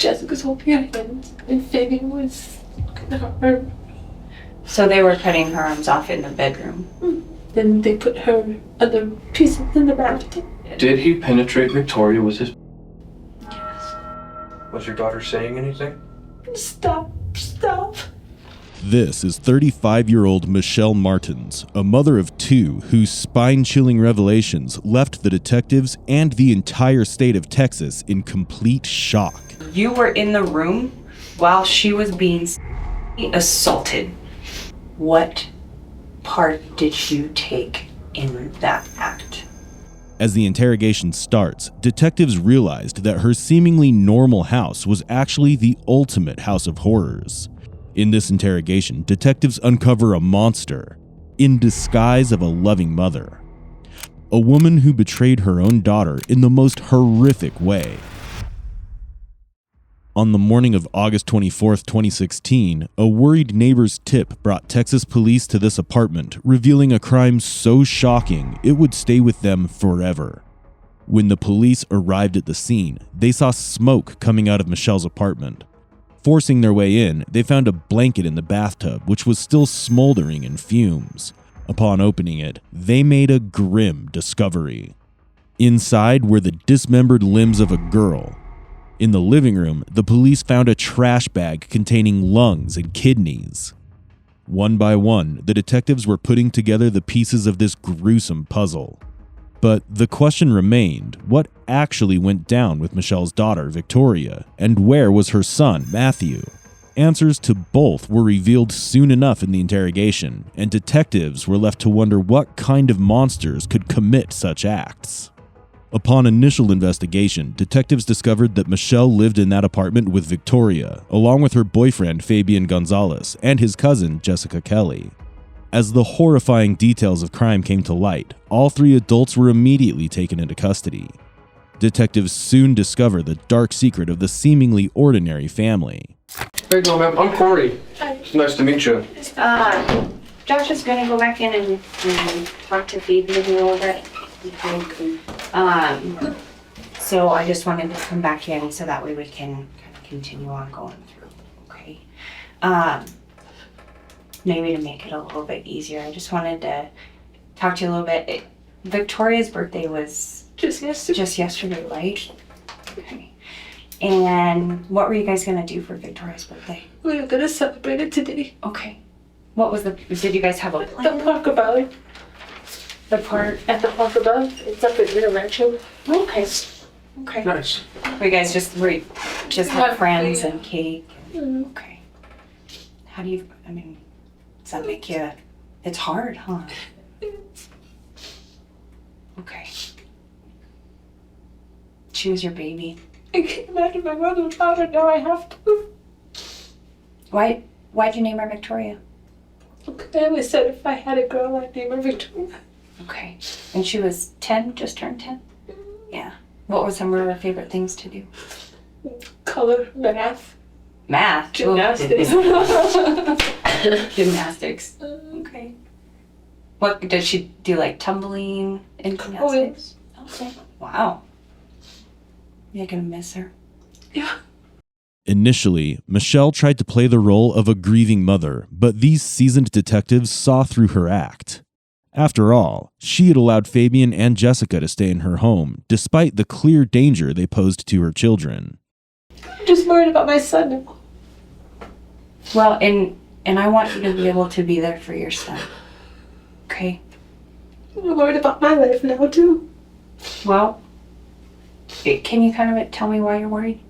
Jessica's holding her hands, and Fabian was cutting her arm. So they were cutting her arms off in the bedroom. Then they put her other pieces in the bathtub. Did he penetrate Victoria with his... Yes. Was your daughter saying anything? Stop. This is 35-year-old Michelle Martins, a mother of two whose spine-chilling revelations left the detectives and the entire state of Texas in complete shock. You were in the room while she was being assaulted. What part did you take in that act? As the interrogation starts, detectives realized that her seemingly normal house was actually the ultimate house of horrors. In this interrogation, detectives uncover a monster in disguise of a loving mother. A woman who betrayed her own daughter in the most horrific way. On the morning of August 24, 2016, a worried neighbor's tip brought Texas police to this apartment, revealing a crime so shocking it would stay with them forever. When the police arrived at the scene, they saw smoke coming out of Michelle's apartment. Forcing their way in, they found a blanket in the bathtub, which was still smoldering in fumes. Upon opening it, they made a grim discovery. Inside were the dismembered limbs of a girl. In the living room, the police found a trash bag containing lungs and kidneys. One by one, the detectives were putting together the pieces of this gruesome puzzle. But the question remained, what actually went down with Michelle's daughter, Victoria, and where was her son, Matthew? Answers to both were revealed soon enough in the interrogation, and detectives were left to wonder what kind of monsters could commit such acts. Upon initial investigation, detectives discovered that Michelle lived in that apartment with Victoria, along with her boyfriend Fabian Gonzalez and his cousin Jessica Kelly. As the horrifying details of crime came to light, all three adults were immediately taken into custody. Detectives soon discover the dark secret of the seemingly ordinary family. Hey, no, ma'am. I'm Corey. Hi. It's nice to meet you. Josh is gonna go back in and talk to Fabian a little bit. So I just wanted to come back in so that way we can kind of continue on going through, okay? Maybe to make it a little bit easier, I just wanted to talk to you a little bit. Victoria's birthday was Just yesterday. Right? Okay. And what were you guys gonna do for Victoria's birthday? We were gonna celebrate it today. Okay. Did you guys have a The plan? park above. The part? At the park above. It's up at Middle Rancho. Okay. Okay. Nice. We guys just have friends and cake. Mm. Okay. How do you, does that make you, it's hard, huh? Okay. She was your baby. I can't imagine my mother without her. Now I have to. Why'd you name her Victoria? I always said if I had a girl, I'd name her Victoria. Okay. And she was 10, just turned 10? Yeah. What were some of her favorite things to do? Color, math, Math. gymnastics. Gymnastics. Okay. What did she do, like tumbling and Oh, gymnastics? Okay. Wow. You're gonna miss her. Yeah. Initially, Michelle tried to play the role of a grieving mother, but these seasoned detectives saw through her act. After all, she had allowed Fabian and Jessica to stay in her home, despite the clear danger they posed to her children. I'm just worried about my son. Well, and I want you to be able to be there for your son. Okay? I'm worried about my life now, too. Well, can you kind of tell me why you're worried?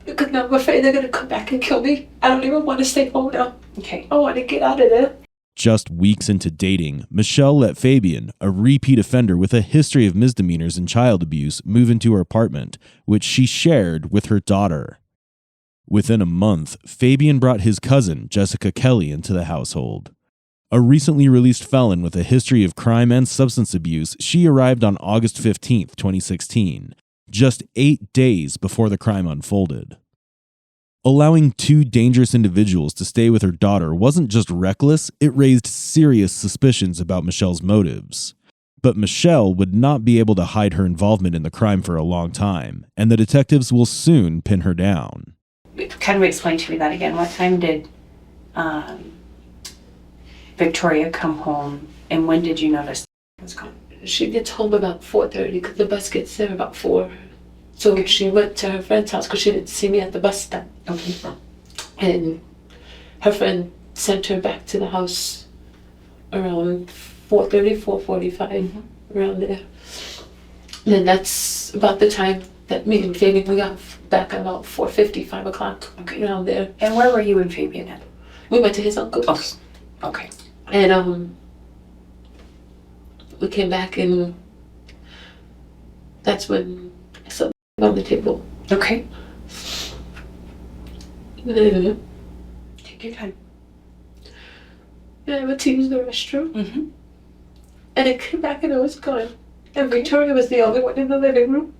Because now I'm afraid they're going to come back and kill me. I don't even want to stay home now. Okay. I want to get out of there. Just weeks into dating, Michelle let Fabian, a repeat offender with a history of misdemeanors and child abuse, move into her apartment, which she shared with her daughter. Within a month, Fabian brought his cousin, Jessica Kelly, into the household. A recently released felon with a history of crime and substance abuse, she arrived on August 15, 2016, just 8 days before the crime unfolded. Allowing two dangerous individuals to stay with her daughter wasn't just reckless, it raised serious suspicions about Michelle's motives. But Michelle would not be able to hide her involvement in the crime for a long time, and the detectives will soon pin her down. Kind of explain to me that again. What time did Victoria come home, and when did you notice it was gone? She gets home about 4:30 because the bus gets there about 4. So she went to her friend's house because she didn't see me at the bus stop. Okay. And her friend sent her back to the house around 4:30, 4:45, around there. And then that's about the time that me and Fabian, we got back about 4:50, 5 o'clock, around there. And where were you and Fabian at? We went to his uncle's. Oh, okay. And we came back, and that's when I saw on the table. Okay. And then Take your time. I went to use the restroom, Mm-hmm. and I came back and I was gone. And Victoria was the only one in the living room.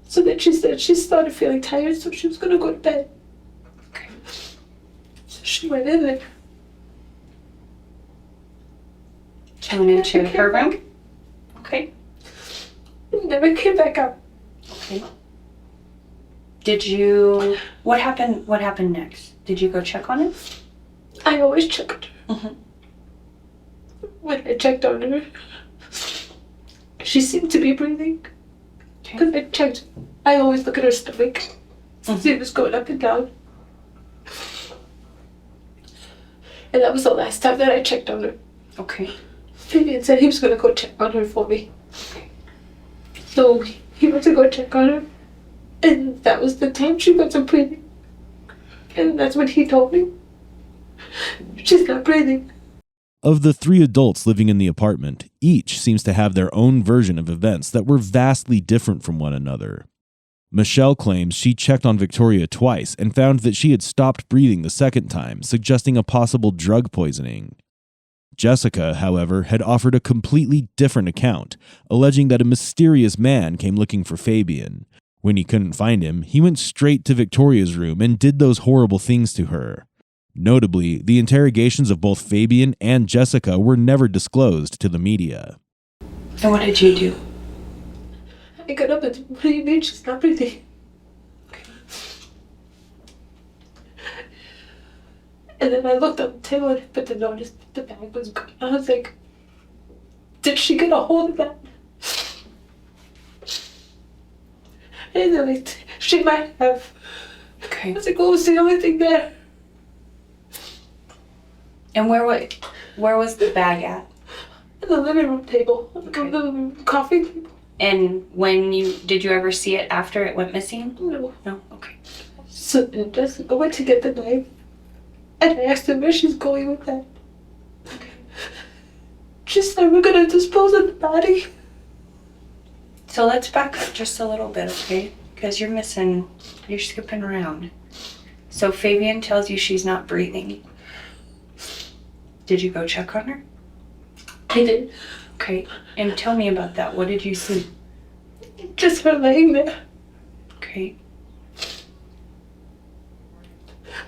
So then she said she started feeling tired, so she was gonna go to bed. Okay. So she went in there. She went into her room? Okay. And never came back out. Okay. Did you... What happened next? Did you go check on it? I always checked her. Mm-hmm. When I checked on her, she seemed to be breathing. Because I checked, I always look at her stomach to see if it's going up and down. And that was the last time that I checked on her. Okay. Fabian said he was going to go check on her for me. So he went to go check on her. And that was the time she wasn't breathing. And that's when he told me, she's not breathing. Of the 3 adults living in the apartment, each seems to have their own version of events that were vastly different from one another. Michelle claims she checked on Victoria twice and found that she had stopped breathing the second time, suggesting a possible drug poisoning. Jessica, however, had offered a completely different account, alleging that a mysterious man came looking for Fabian. When he couldn't find him, he went straight to Victoria's room and did those horrible things to her. Notably, the interrogations of both Fabian and Jessica were never disclosed to the media. And what did you do? I got up and said, what do you mean she's not breathing? And then I looked on the table and but then noticed the bag was gone. I was like, did she get a hold of that? And then like, she might have. Okay. I was like, what was the only thing there? And where was the bag at? On the living room table. Okay. On the coffee table. And did you ever see it after it went missing? No. No? Okay. So then Jessica went to get the knife. And I asked her where she's going with that. She said we're gonna dispose of the body. So let's back up just a little bit, okay? Because you're skipping around. So Fabian tells you she's not breathing. Did you go check on her? I did. Okay. And tell me about that. What did you see? Just her laying there. Okay.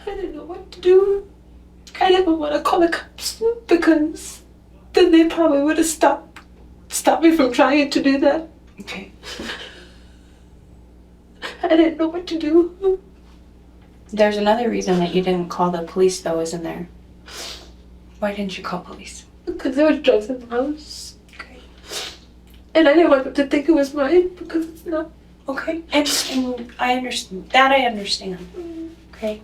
I didn't know what to do. I didn't want to call the cops because then they probably would have stopped me from trying to do that. Okay. I didn't know what to do. There's another reason that you didn't call the police, though, isn't there? Why didn't you call police? Because there was drugs in the house. Okay. And I didn't want them to think it was mine because it's not. Okay. And I understand. That I understand. Okay.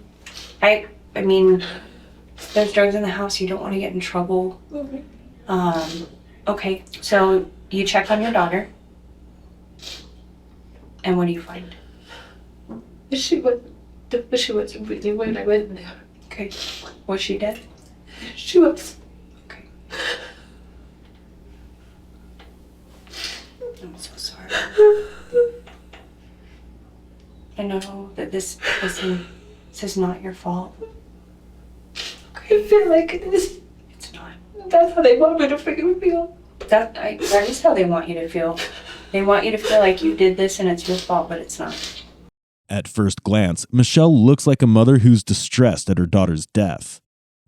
I mean, there's drugs in the house. You don't want to get in trouble. Okay. Okay. So you check on your daughter. And what do you find? She wasn't breathing when I went in there. Okay. Was she dead? She was. Okay. I'm so sorry. I know that this is not your fault. I feel like it is. It's not. That's how they want me to feel. That is how they want you to feel. They want you to feel like you did this and it's your fault, but it's not. At first glance, Michelle looks like a mother who's distressed at her daughter's death.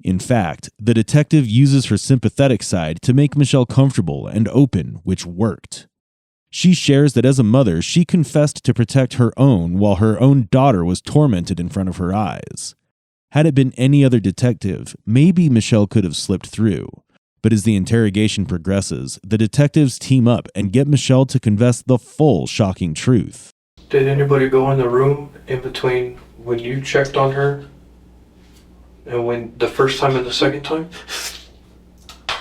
In fact, the detective uses her sympathetic side to make Michelle comfortable and open, which worked. She shares that as a mother, she confessed to protect her own while her own daughter was tormented in front of her eyes. Had it been any other detective, maybe Michelle could have slipped through. But as the interrogation progresses, the detectives team up and get Michelle to confess the full shocking truth. Did anybody go in the room in between when you checked on her and when the first time and the second time?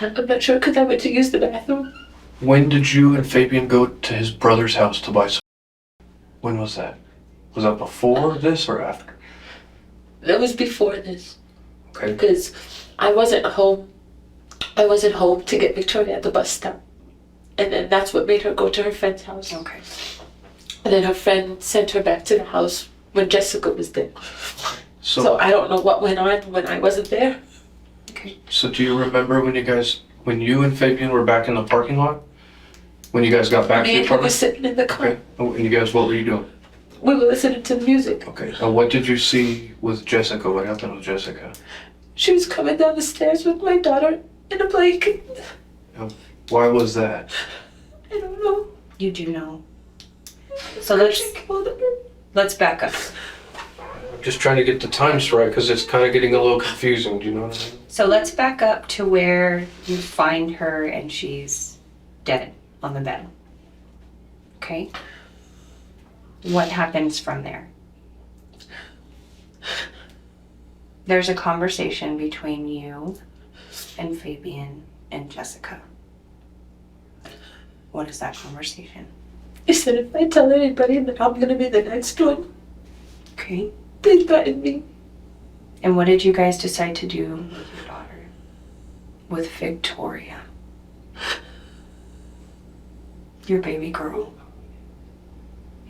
I'm not sure because I went to use the bathroom. When did you and Fabian go to his brother's house to buy some? When was that? Was that before this or after? That was before this. Okay. Because I wasn't home. I wasn't home to get Victoria at the bus stop. And then that's what made her go to her friend's house. Okay. And then her friend sent her back to the house when Jessica was there. So I don't know what went on when I wasn't there. Okay. So do you remember when you and Fabian were back in the parking lot? When you guys got back to Me the and he were apartment? sitting in the car. Okay. And you guys, what were you doing? We were listening to the music. Okay. And what did you see with Jessica? What happened with Jessica? She was coming down the stairs with my daughter in a blanket. Why was that? I don't know. You do know. So let's back up. I'm just trying to get the times right because it's kind of getting a little confusing. Do you know what I mean? So let's back up to where you find her and she's dead on the bed. Okay? What happens from there? There's a conversation between you and Fabian and Jessica. What is that conversation? He said if I tell anybody that I'm gonna be the next one, Okay. they threatened me. And what did you guys decide to do with your daughter? With Victoria? Your baby girl.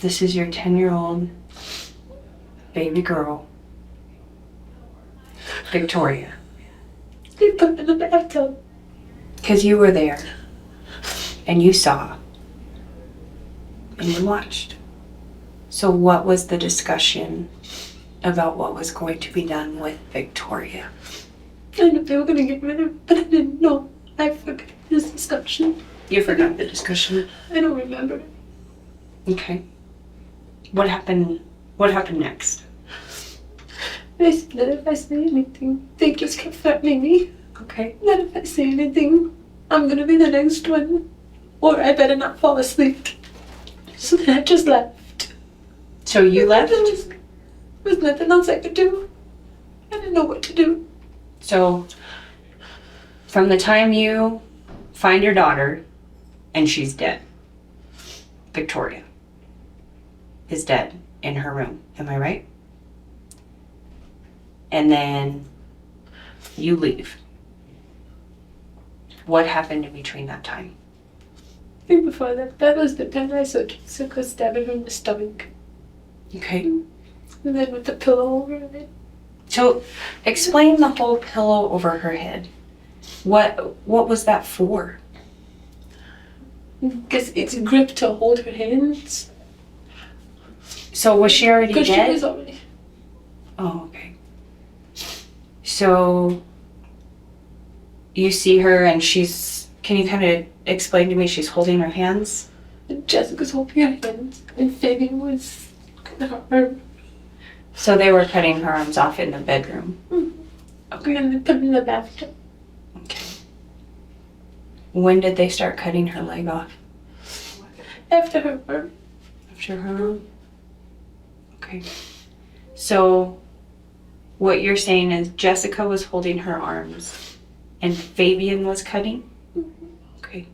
This is your 10-year-old baby girl, Victoria. They put me in the bathtub. Because you were there. And you saw. And you watched. So what was the discussion about what was going to be done with Victoria? I knew they were gonna get rid of her, but I didn't know. I forgot this discussion. You forgot the discussion. I don't remember it. Okay. What happened? What happened next? They said that if I say anything, they just kept threatening me. Okay. That if I say anything, I'm gonna be the next one. Or I better not fall asleep. So then I just left. So you left? There was nothing else I could do. I didn't know what to do. So from the time you find your daughter and she's dead, Victoria is dead in her room. Am I right? And then you leave. What happened in between that time? I think before that was the time I saw Jessica stabbing her in the stomach. Okay. And then with the pillow over it. So explain the whole pillow over her head. What was that for? Because it's a grip to hold her hands. So was she already Because she dead? was already. Oh, okay. So you see her and can you kind of explain to me, she's holding her hands? And Jessica's holding her hands. And Fabian was her arm. So they were cutting her arms off in the bedroom. Okay. And then put her in the bathtub. Okay. When did they start cutting her leg off? After her arm. After her arm? Okay. So what you're saying is Jessica was holding her arms and Fabian was cutting? Okay.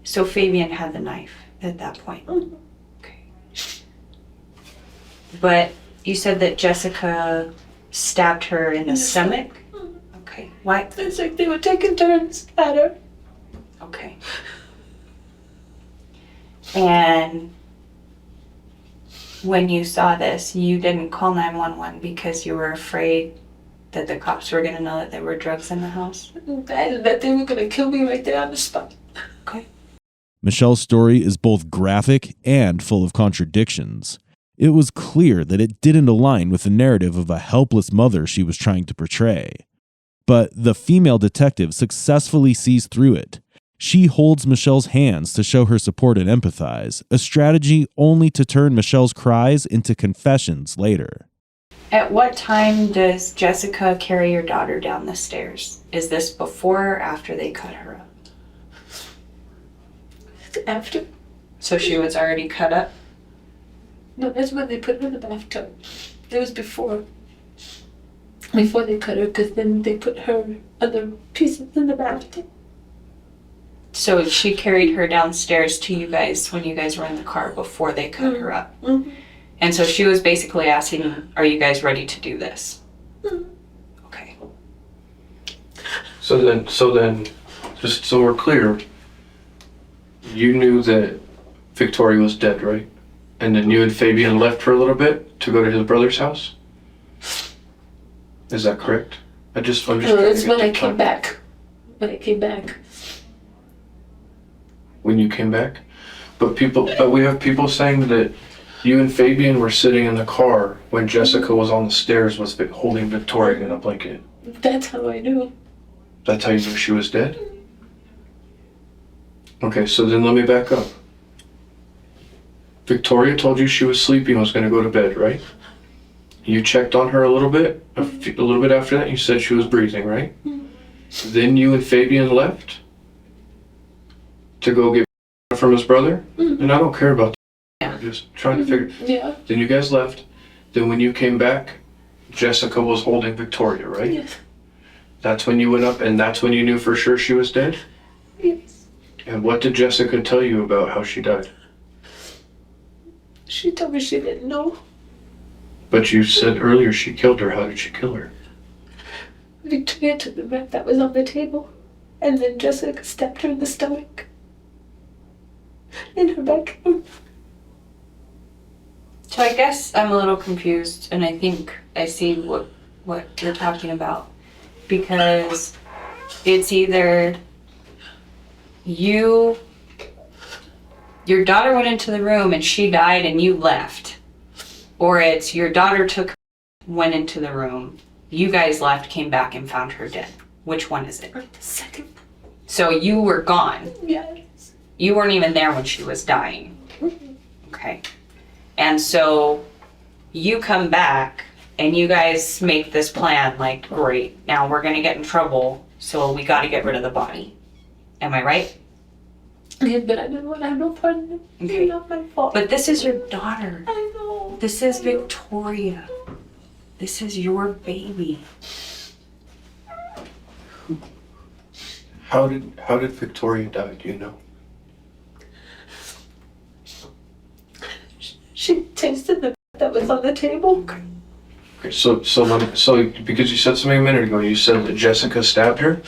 So Fabian had the knife at that point? Okay. But you said that Jessica stabbed her in the stomach? Okay. Why? It's like they were taking turns at her. Okay. And when you saw this, you didn't call 911 because you were afraid that the cops were going to know that there were drugs in the house? And that they were going to kill me right there on the spot. Okay. Michelle's story is both graphic and full of contradictions. It was clear that it didn't align with the narrative of a helpless mother she was trying to portray. But the female detective successfully sees through it. She holds Michelle's hands to show her support and empathize, a strategy only to turn Michelle's cries into confessions later. At what time does Jessica carry your daughter down the stairs? Is this before or after they cut her up? After. So she was already cut up? No, that's when they put her in the bathtub. It was before. Before they cut her, because then they put her other pieces in the bathtub. So she carried her downstairs to you guys when you guys were in the car before they cut her up. Mm-hmm. And so she was basically asking, are you guys ready to do this? Mm-hmm. Okay. So then, just so we're clear, you knew that Victoria was dead, right? And then you and Fabian left for a little bit to go to his brother's house? Is that correct? I'm just No, trying to that's get when the I came time. back. When I came back. When you came back? But we have people saying that you and Fabian were sitting in the car when Jessica was on the stairs holding Victoria in a blanket. That's how I knew. That's how you knew she was dead? Okay, so then let me back up. Victoria told you she was sleeping and was going to go to bed, right? You checked on her a little bit after that. You said she was breathing, right? Then you and Fabian left to go get from his brother. And I don't care about that. I'm just trying to figure. Yeah. Then you guys left. Then when you came back, Jessica was holding Victoria, right? Yes. That's when you went up, and that's when you knew for sure she was dead? Yes. And what did Jessica tell you about how she died? She told me she didn't know. But you said earlier she killed her. How did she kill her? Victoria took the map that was on the table, and then Jessica stabbed her in the stomach. In her bedroom. So I guess I'm a little confused, and I think I see what you're talking about. Because it's either your daughter went into the room and she died and you left. Or it's your daughter went into the room, you guys left, came back and found her dead. Which one is it? The second. So you were gone. Yes. You weren't even there when she was dying. Okay. And so you come back and you guys make this plan like, great, now we're going to get in trouble, so we got to get rid of the body. Am I right? Yeah, but I didn't want to have no part in it. Okay. It's not my fault. But this is your daughter. I know. This is Victoria. This is your baby. How did Victoria die? Do you know? She tasted the that was on the table. Okay, so because you said something a minute ago, you said that Jessica stabbed her.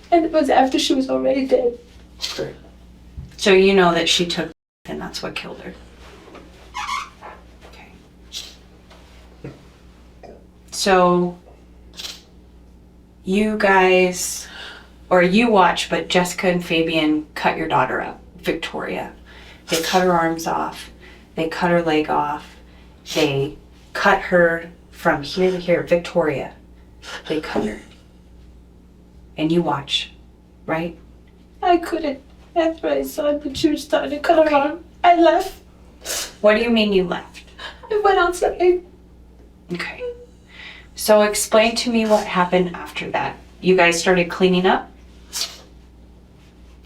And it was after she was already dead. Okay. So you know that she took and that's what killed her. Okay. So you guys, or you watch, but Jessica and Fabian cut your daughter up, Victoria. They cut her arms off. They cut her leg off. They cut her from here to here, Victoria. They cut her. And you watch, right? I couldn't. After I saw it, but she was starting to cut her arm. I left. What do you mean you left? I went outside. Okay. So explain to me what happened after that. You guys started cleaning up?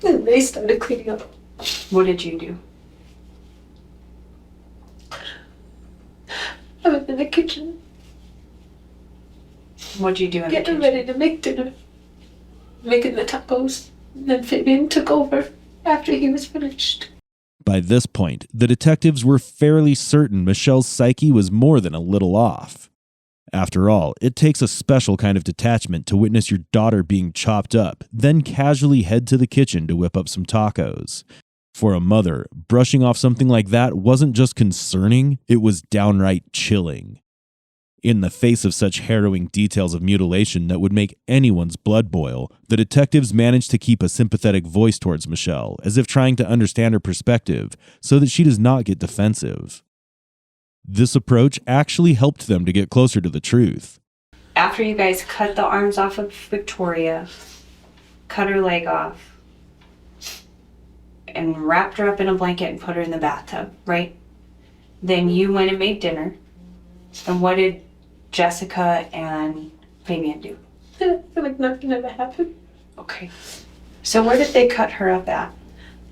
And they started cleaning up. What did you do? I was in the kitchen What'd you do in the getting kitchen? ready to make dinner. Making the tacos. And then Fabian took over after he was finished. By this point, the detectives were fairly certain Michelle's psyche was more than a little off. After all, it takes a special kind of detachment to witness your daughter being chopped up, then casually head to the kitchen to whip up some tacos. For a mother, brushing off something like that wasn't just concerning, it was downright chilling. In the face of such harrowing details of mutilation that would make anyone's blood boil, the detectives managed to keep a sympathetic voice towards Michelle, as if trying to understand her perspective so that she does not get defensive. This approach actually helped them to get closer to the truth. After you guys cut the arms off of Victoria, cut her leg off, and wrapped her up in a blanket and put her in the bathtub, right? Then you went and made dinner. And what did Jessica and Fabian do? I feel like nothing ever happened. Okay. So where did they cut her up at?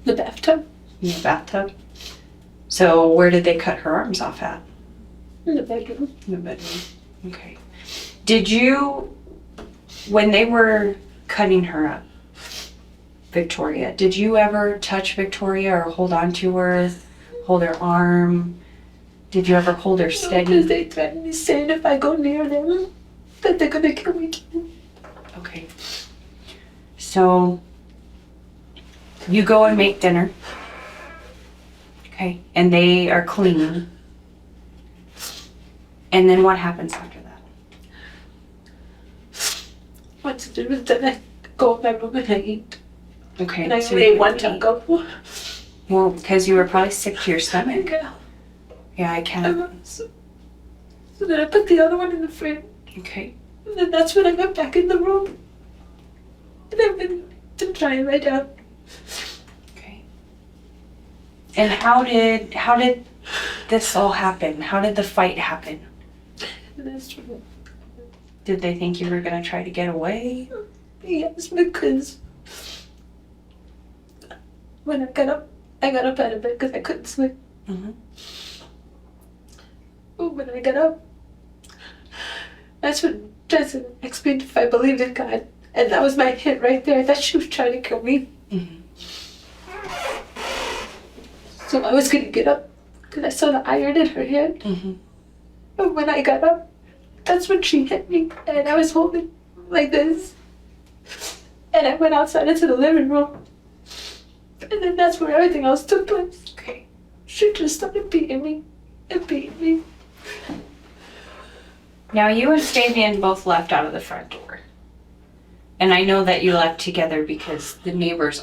The bathtub. In the bathtub? So where did they cut her arms off at? In the bedroom. In the bedroom. Okay. Did you, when they were cutting her up, Victoria, did you ever touch Victoria or hold on to her, hold her arm? Did you ever hold her Because steady? they threatened me saying if I go near them, that they're gonna kill me. Okay. So you go and make dinner. Okay. And they are cleaning. And then what happens after that? Once it was done, I go in my room and I eat. Okay. And I so only ate you one eat. taco. Well, because you were probably sick to your stomach. Okay. Yeah, I can. So then I put the other one in the fridge. Okay. And then that's when I got back in the room. And I went to try and lie down. Okay. And how did this all happen? How did the fight happen? And that's true. Did they think you were gonna try to get away? Yes, because when I got up out of bed because I couldn't sleep. Mm-hmm. But when I got up, that's when Jessica asked me if I believed in God. And that was my hint right there. I thought she was trying to kill me. Mm-hmm. So I was going to get up because I saw the iron in her hand. Mm-hmm. But when I got up, that's when she hit me. And I was holding like this. And I went outside into the living room. And then that's where everything else took place. Okay. She just started beating me and beating me. Now you and Fabian both left out of the front door. And I know that you left together because the neighbors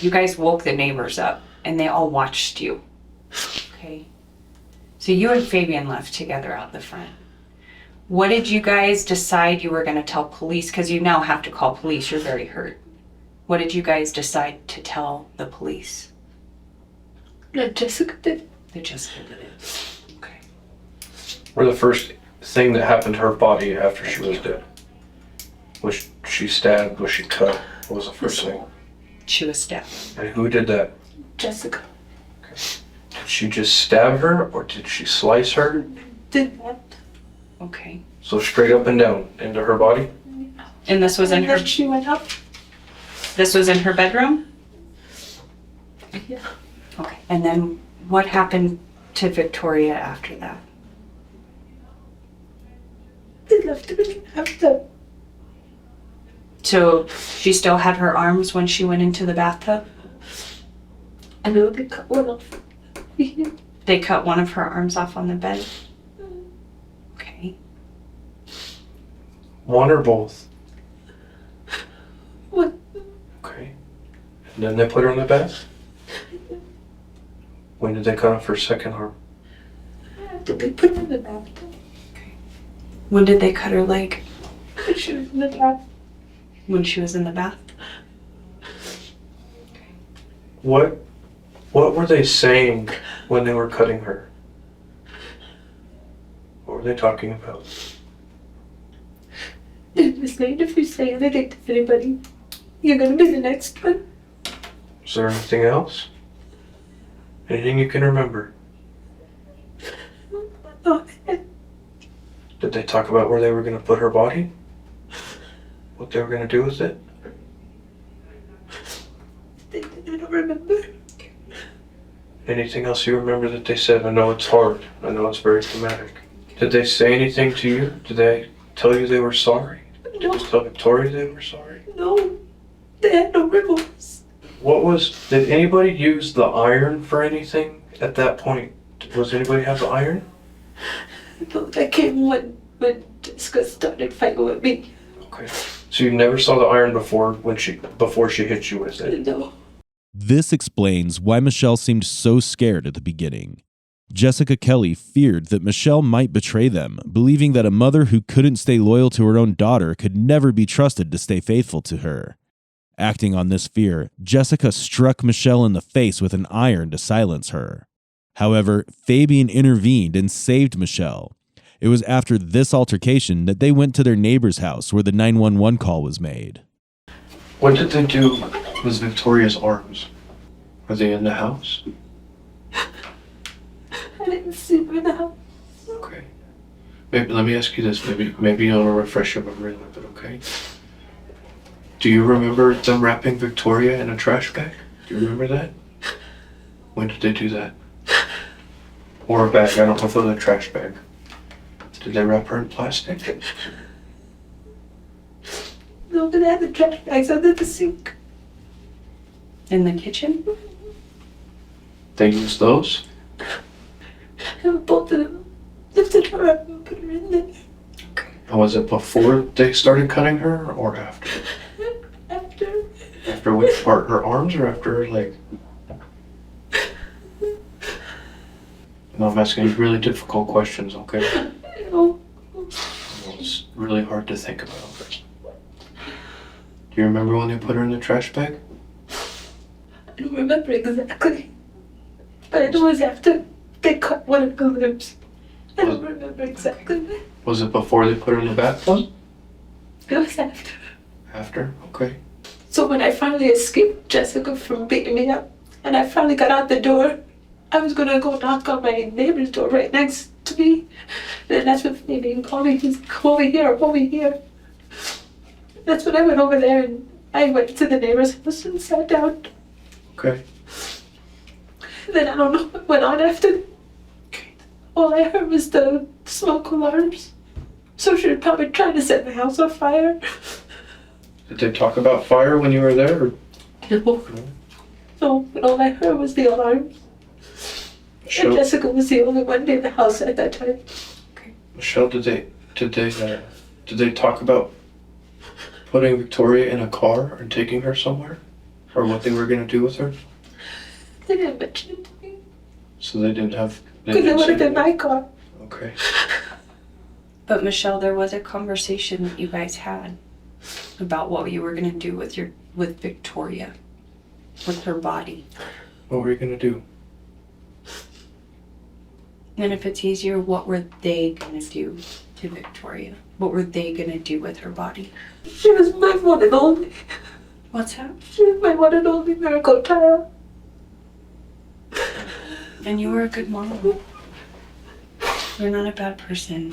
you guys woke the neighbors up and they all watched you. Okay. So you and Fabian left together out the front. What did you guys decide you were going to tell police? Because you now have to call police. You're very hurt. What did you guys decide to tell the police? And Jessica did. That Jessica did it. Okay. Or the first thing that happened to her body after she was dead? Was she stabbed? Was she cut? What was the first thing? She was stabbed. And who did that? Jessica Did she just stab her or did she slice her? did that. Okay. So straight up and down into her body? And this was in And her. then she went up. This was in her bedroom. Yeah. Okay. And then what happened to Victoria after that? They left her in the bathtub. So she still had her arms when she went into the bathtub? I know they cut one off. They cut one of her arms off on the bed? Okay. One or both? What? Okay. And then they put her in the bed? When did they cut off her second arm? Did they put her in the bathtub? When did they cut her leg? When she was in the bath. When she was in the bath? What were they saying when they were cutting her? What were they talking about? It was saying if you say anything to anybody, you're gonna be the next one. Is there anything else? Anything you can remember? Oh, Did they talk about where they were going to put her body? What they were going to do with it? I don't remember. Anything else you remember that they said? I know it's hard. I know it's very traumatic. Did they say anything to you? Did they tell you they were sorry? Did No, they tell Victoria they were sorry? no. They had no remorse. Did anybody use the iron for anything at that point? Was anybody have the iron? No, that came when Jessica started fighting with me. Okay. So you never saw the iron before she hit you with it? No. This explains why Michelle seemed so scared at the beginning. Jessica Kelly feared that Michelle might betray them, believing that a mother who couldn't stay loyal to her own daughter could never be trusted to stay faithful to her. Acting on this fear, Jessica struck Michelle in the face with an iron to silence her. However, Fabian intervened and saved Michelle. It was after this altercation that they went to their neighbor's house where the 911 call was made. What did they do with Victoria's arms? Were they in the house? I didn't see her in the house. Okay. Maybe, let me ask you this. Maybe it'll refresh your memory a little bit, okay? Do you remember them wrapping Victoria in a trash bag? Do you remember that? When did they do that? Or a bag. I don't know if it was a trash bag. Did they wrap her in plastic? No, but I had the trash bags under the sink. In the kitchen? They used those? And both of them lifted her up and put her in there. And was it before they started cutting her or after? After. After which part? Her arms or after her leg? No, I'm asking you really difficult questions, okay? No. It's really hard to think about. Do you remember when they put her in the trash bag? I don't remember exactly. But I know it was after they cut one of her lips. I don't remember exactly. Was it before they put her in the bathtub? It was after. After? Okay. So when I finally escaped Jessica from beating me up, and I finally got out the door, I was gonna go knock on my neighbor's door right next to me. And that's when Fabian called me. He's over here, over here. That's when I went over there and I went to the neighbor's house and sat down. Okay. Then I don't know what went on after. All I heard was the smoke alarms. So she was probably trying to set the house on fire. Did they talk about fire when you were there? Or? No. No, but all I heard was the alarms. And Jessica was the only one in the house at that time. Michelle, did they talk about putting Victoria in a car and taking her somewhere? Or what they were going to do with her? They didn't mention it to me. So they didn't have... Because it would have been my car. Okay. But Michelle, there was a conversation that you guys had about what you were gonna do with Victoria, with her body. What were you going to do? And if it's easier, what were they gonna do to Victoria? What were they gonna do with her body? She was my one and only. What's that? She was my one and only miracle child. And you were a good mom. You're not a bad person.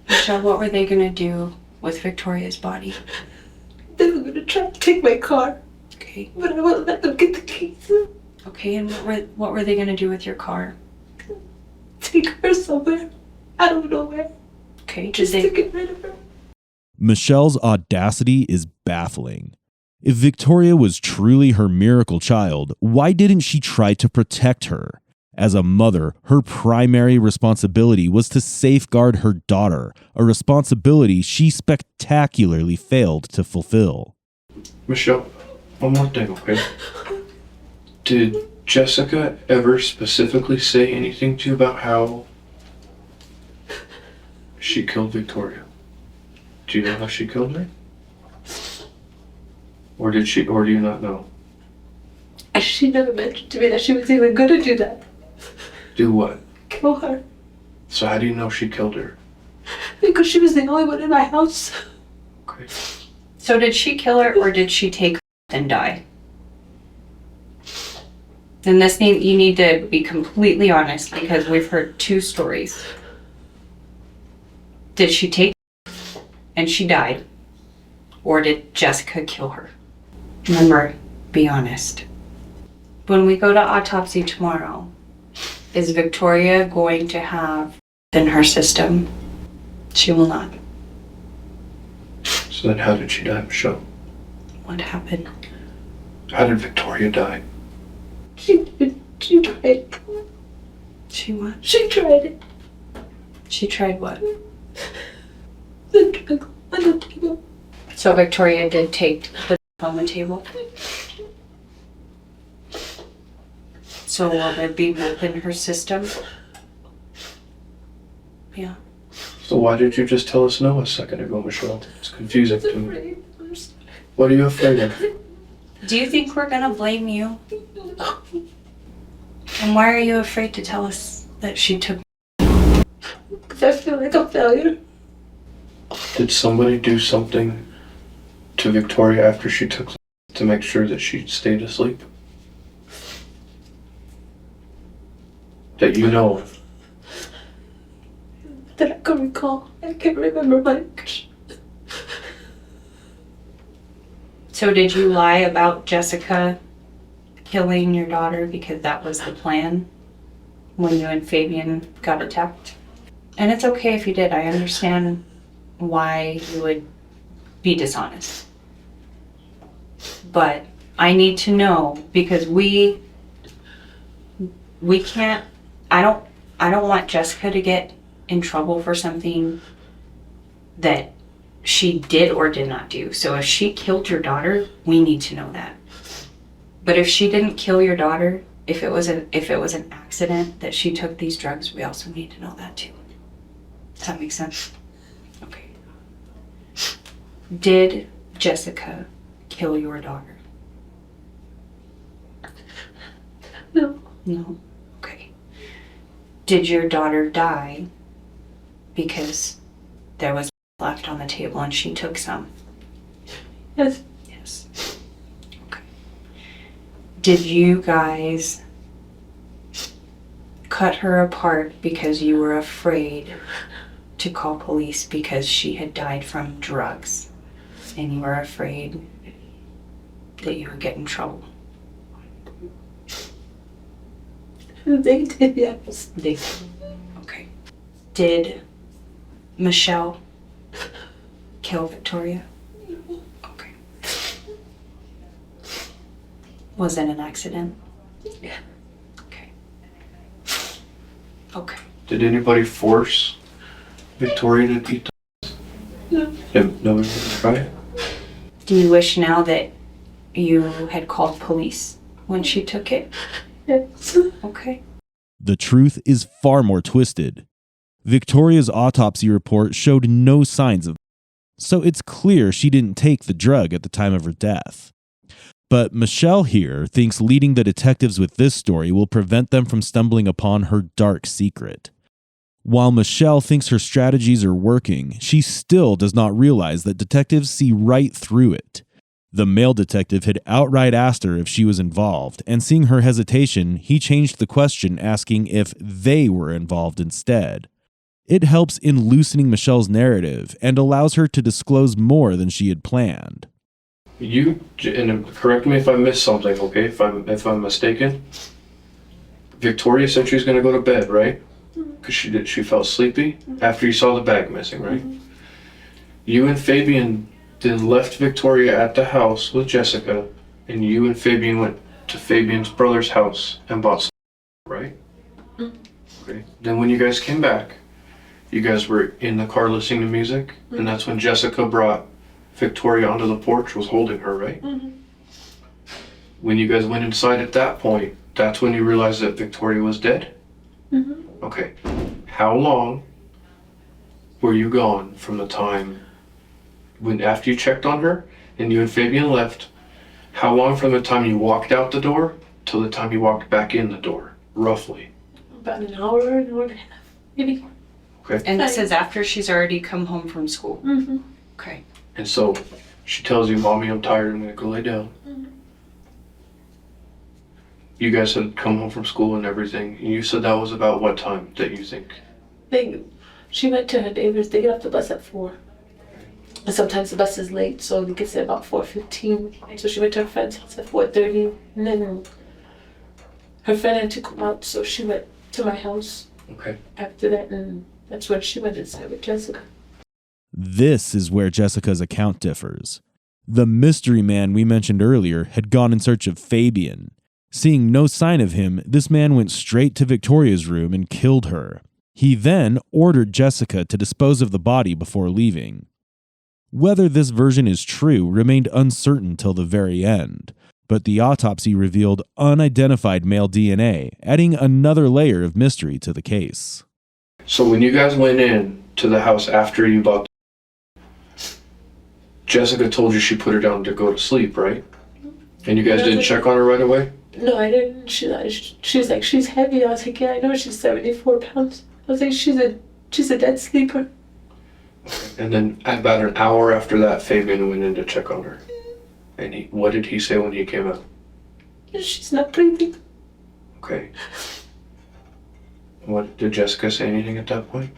Michelle, what were they gonna do with Victoria's body? They were going to try to take my car. Okay. But I wouldn't let them get the keys. Okay, and what were they gonna do with your car? Take her somewhere. I don't know where. Okay, Just to get rid of her. Michelle's audacity is baffling. If Victoria was truly her miracle child, why didn't she try to protect her? As a mother, her primary responsibility was to safeguard her daughter, a responsibility she spectacularly failed to fulfill. Michelle, one more thing, okay? Did Jessica ever specifically say anything to you about how she killed Victoria? Do you know how she killed her? Or do you not know? She never mentioned to me that she was even going to do that. Do what? Kill her. So how do you know she killed her? Because she was the only one in my house. Okay. So did she kill her or did she take her and die? And you need to be completely honest because we've heard two stories. Did she take her and she died? Or did Jessica kill her? Remember, be honest. When we go to autopsy tomorrow, is Victoria going to have in her system? She will not. So then how did she die, Michelle? What happened? How did Victoria die? She tried. She what? She tried it. She tried what? The drug on the table. So Victoria did take the on the table? So will there be meth in her system? Yeah. So why did you just tell us no a second ago, Michelle? It's confusing to me. What are you afraid of? Do you think we're gonna blame you? And why are you afraid to tell us that she took? Because I feel like a failure. Did somebody do something to Victoria after she took to make sure that she stayed asleep? That you know of? That I can recall. I can't remember much. So did you lie about Jessica killing your daughter because that was the plan when you and Fabian got attacked? And it's okay if you did. I understand why you would be dishonest. But I need to know because we can't, I don't want Jessica to get in trouble for something that she did or did not do. So if she killed your daughter, we need to know that. But if she didn't kill your daughter, if it was an accident that she took these drugs, we also need to know that too. Does that make sense? Okay. Did Jessica kill your daughter? No. No. Okay. Did your daughter die because there was left on the table and she took some? Yes. Yes. Okay. Did you guys cut her apart because you were afraid to call police because she had died from drugs and you were afraid that you would get in trouble? They did, yes. They, okay. Did Michelle kill Victoria? Okay. Was it an accident? Yeah. Okay. Okay. Did anybody force Victoria to eat No. Nobody would try it? Do you wish now that you had called police when she took it? Yes. Okay. The truth is far more twisted. Victoria's autopsy report showed no signs of, so it's clear she didn't take the drug at the time of her death. But Michelle here thinks leading the detectives with this story will prevent them from stumbling upon her dark secret. While Michelle thinks her strategies are working, she still does not realize that detectives see right through it. The male detective had outright asked her if she was involved, and seeing her hesitation, he changed the question, asking if they were involved instead. It helps in loosening Michelle's narrative and allows her to disclose more than she had planned. You, and correct me if I missed something, okay? If I'm mistaken. Victoria said she was gonna go to bed, right? Because she felt sleepy after you saw the bag missing, right? You and Fabian then left Victoria at the house with Jessica, and you and Fabian went to Fabian's brother's house and bought some, right? Okay. Then when you guys came back, you guys were in the car listening to music, and that's when Jessica brought Victoria onto the porch, was holding her, right? When you guys went inside at that point, that's when you realized that Victoria was dead? Okay. How long were you gone from the time when after you checked on her and you and Fabian left? How long from the time you walked out the door till the time you walked back in the door, roughly? About an hour and a half, maybe. Okay. And this is after she's already come home from school? Mm-hmm. Okay. And so she tells you, Mommy, I'm tired, I'm gonna go lay down. You guys had come home from school and everything, and you said that was about what time that you think? She went to her neighbors. They get off the bus at 4. And sometimes the bus is late, so they get there about 4:15. So she went to her friend's house at 4:30, and then her friend had to come out, so she went to my house Okay. after that, and that's when she went inside with Jessica. This is where Jessica's account differs. The mystery man we mentioned earlier had gone in search of Fabian. Seeing no sign of him, this man went straight to Victoria's room and killed her. He then ordered Jessica to dispose of the body before leaving. Whether this version is true remained uncertain till the very end, But the autopsy revealed unidentified male DNA, adding another layer of mystery to the case. So when you guys went in to the house after you bought, Jessica told you she put her down to go to sleep, right? And you guys didn't check on her right away? No, I didn't. She's like, she's heavy. I was like, yeah, I know she's 74 pounds. I was like, she's a dead sleeper. And then about an hour after that, Fabian went in to check on her. And what did he say when he came out? She's not breathing. Okay. What did Jessica say anything at that point?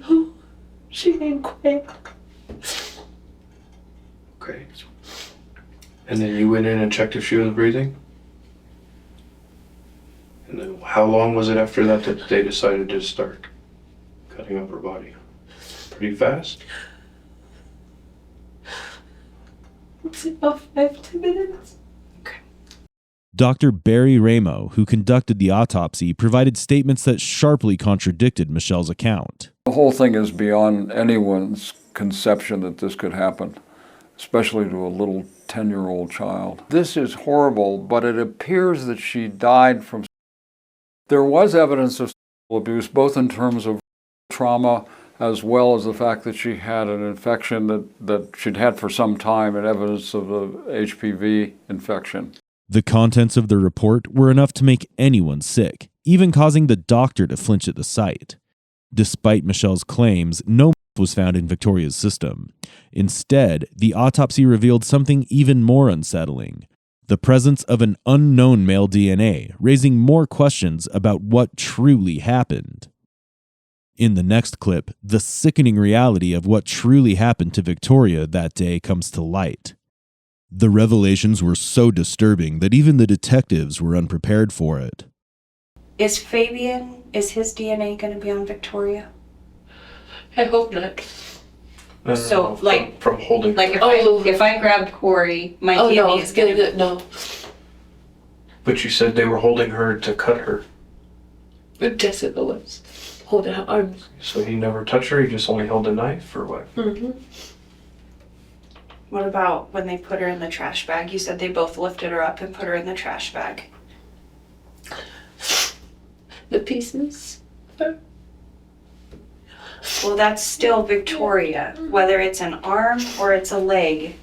No, she ain't quiet. Okay. And then you went in and checked if she was breathing? And then how long was it after that that they decided to start cutting up her body? Pretty fast? It's about 5-10 minutes. Dr. Barry Ramo, who conducted the autopsy, provided statements that sharply contradicted Michelle's account. The whole thing is beyond anyone's conception that this could happen, especially to a little 10-year-old child. This is horrible, but it appears that she died from... There was evidence of sexual abuse, both in terms of trauma as well as the fact that she had an infection that she'd had for some time and evidence of a HPV infection. The contents of the report were enough to make anyone sick, even causing the doctor to flinch at the sight. Despite Michelle's claims, no meth was found in Victoria's system. Instead, the autopsy revealed something even more unsettling: the presence of an unknown male DNA, raising more questions about what truly happened. In the next clip, the sickening reality of what truly happened to Victoria that day comes to light. The revelations were so disturbing that even the detectives were unprepared for it. Is his DNA going to be on Victoria? I hope not. So, like, from holding Like her. if I grabbed Corey, my Oh DNA no, is going to... no. But you said they were holding her to cut her. But Jessica was holding her arms. So he never touched her, he just only held a knife, or what? Mm-hmm. What about when they put her in the trash bag? You said they both lifted her up and put her in the trash bag. The pieces. Well, that's still Victoria. Whether it's an arm or it's a leg,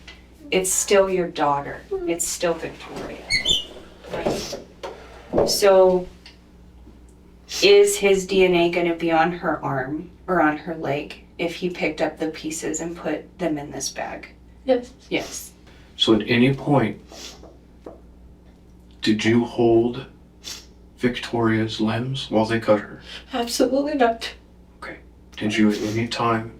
it's still your daughter. It's still Victoria. Right. So, is his DNA going to be on her arm or on her leg if he picked up the pieces and put them in this bag? Yes. Yes. So at any point, did you hold Victoria's limbs while they cut her? Absolutely not. Okay. Did you at any time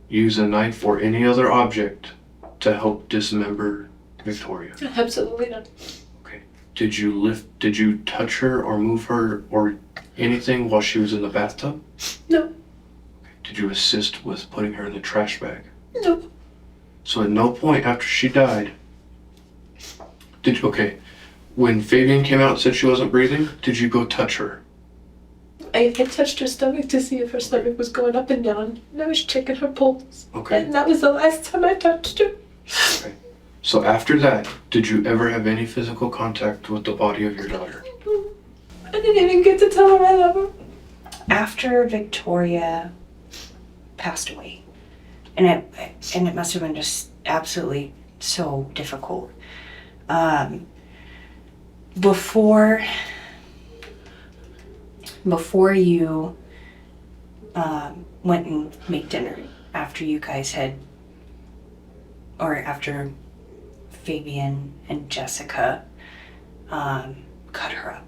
use a knife or any other object to help dismember Victoria? Absolutely not. Okay. Did you touch her or move her or anything while she was in the bathtub? No. Okay. Did you assist with putting her in the trash bag? No. So at no point after she died, when Fabian came out and said she wasn't breathing, did you go touch her? I touched her stomach to see if her stomach was going up and down. And I was checking her pulse. Okay. And that was the last time I touched her. Okay. So after that, did you ever have any physical contact with the body of your daughter? I didn't even get to tell her I love her. After Victoria passed away, and it must have been just absolutely so difficult. Before you went and made dinner, after you guys had, or after Fabian and Jessica cut her up,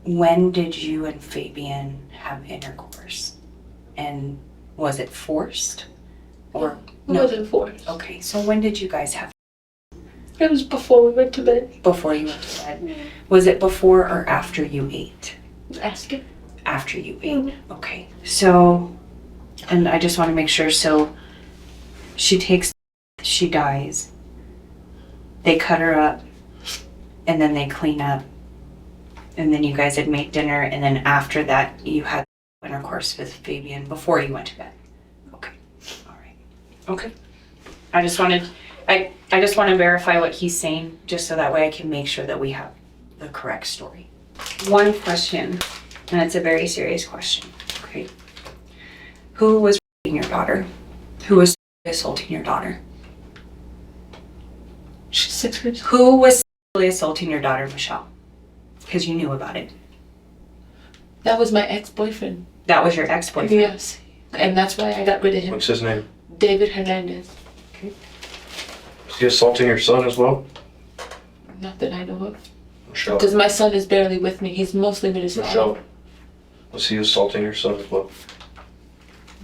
when did you and Fabian have intercourse? And was it forced? Or It wasn't forced. Okay, so when did you guys have? It was before we went to bed. Before you went to bed. Was it before or after you ate? Asking. After you ate. Okay. So, and I just want to make sure, so she dies, they cut her up, and then they clean up, and then you guys had made dinner, and then after that you had intercourse with Fabian before you went to bed. Okay. All right. Okay. I just wanted I just want to verify what he's saying, just so that way I can make sure that we have the correct story. One question, and it's a very serious question, okay? Who was raping your daughter? Who was assaulting your daughter? She's 6 years old. Who was sexually assaulting your daughter, Michelle? Because you knew about it. That was my ex-boyfriend. That was your ex-boyfriend? Yes. And that's why I got rid of him. What's his name? David Hernandez. Is he assaulting your son as well? Not that I know of. Michelle. Because my son is barely with me. He's mostly with his Michelle. father. Was he assaulting your son as well?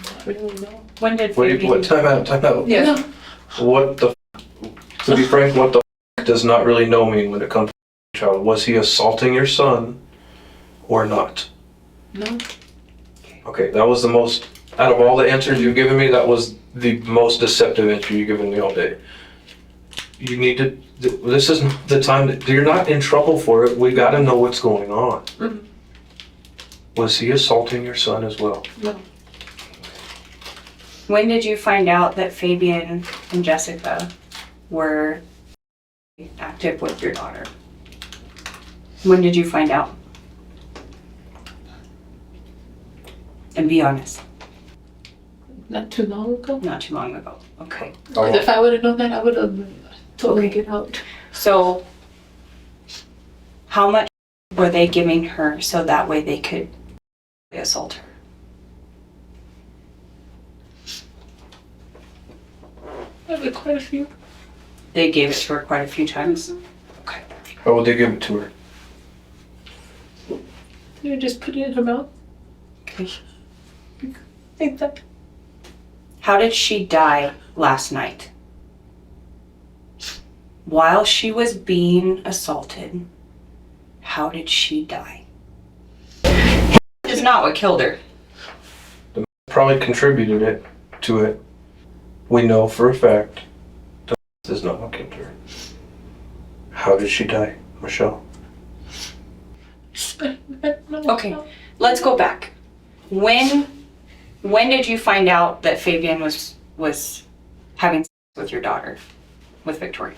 Not really, no. When did What, time out. Yeah. No. What the to be frank, what the does not really know mean when it comes to child. Was he assaulting your son or not? No. Okay, that was the most, out of all the answers you've given me, that was the most deceptive answer you've given me all day. You need to, this isn't the time, that you're not in trouble for it, we gotta know what's going on. Mhm. Was he assaulting your son as well? No. When did you find out that Fabian and Jessica were active with your daughter? When did you find out? And be honest, Not too long ago. not too long ago. Okay. Because if I would have known that, I would have told her to get out. So, how much were they giving her so that way they could assault her? Maybe quite a few. They gave it to her quite a few times. Okay. How would they give it to her? You just put it in her mouth. Okay. Like that. How did she die last night? While she was being assaulted, how did she die? It's not what killed her. Probably contributed it to it. We know for a fact that this is not what killed her. How did she die, Michelle? Okay, let's go back. When did you find out that Fabian was having sex with your daughter, with Victoria?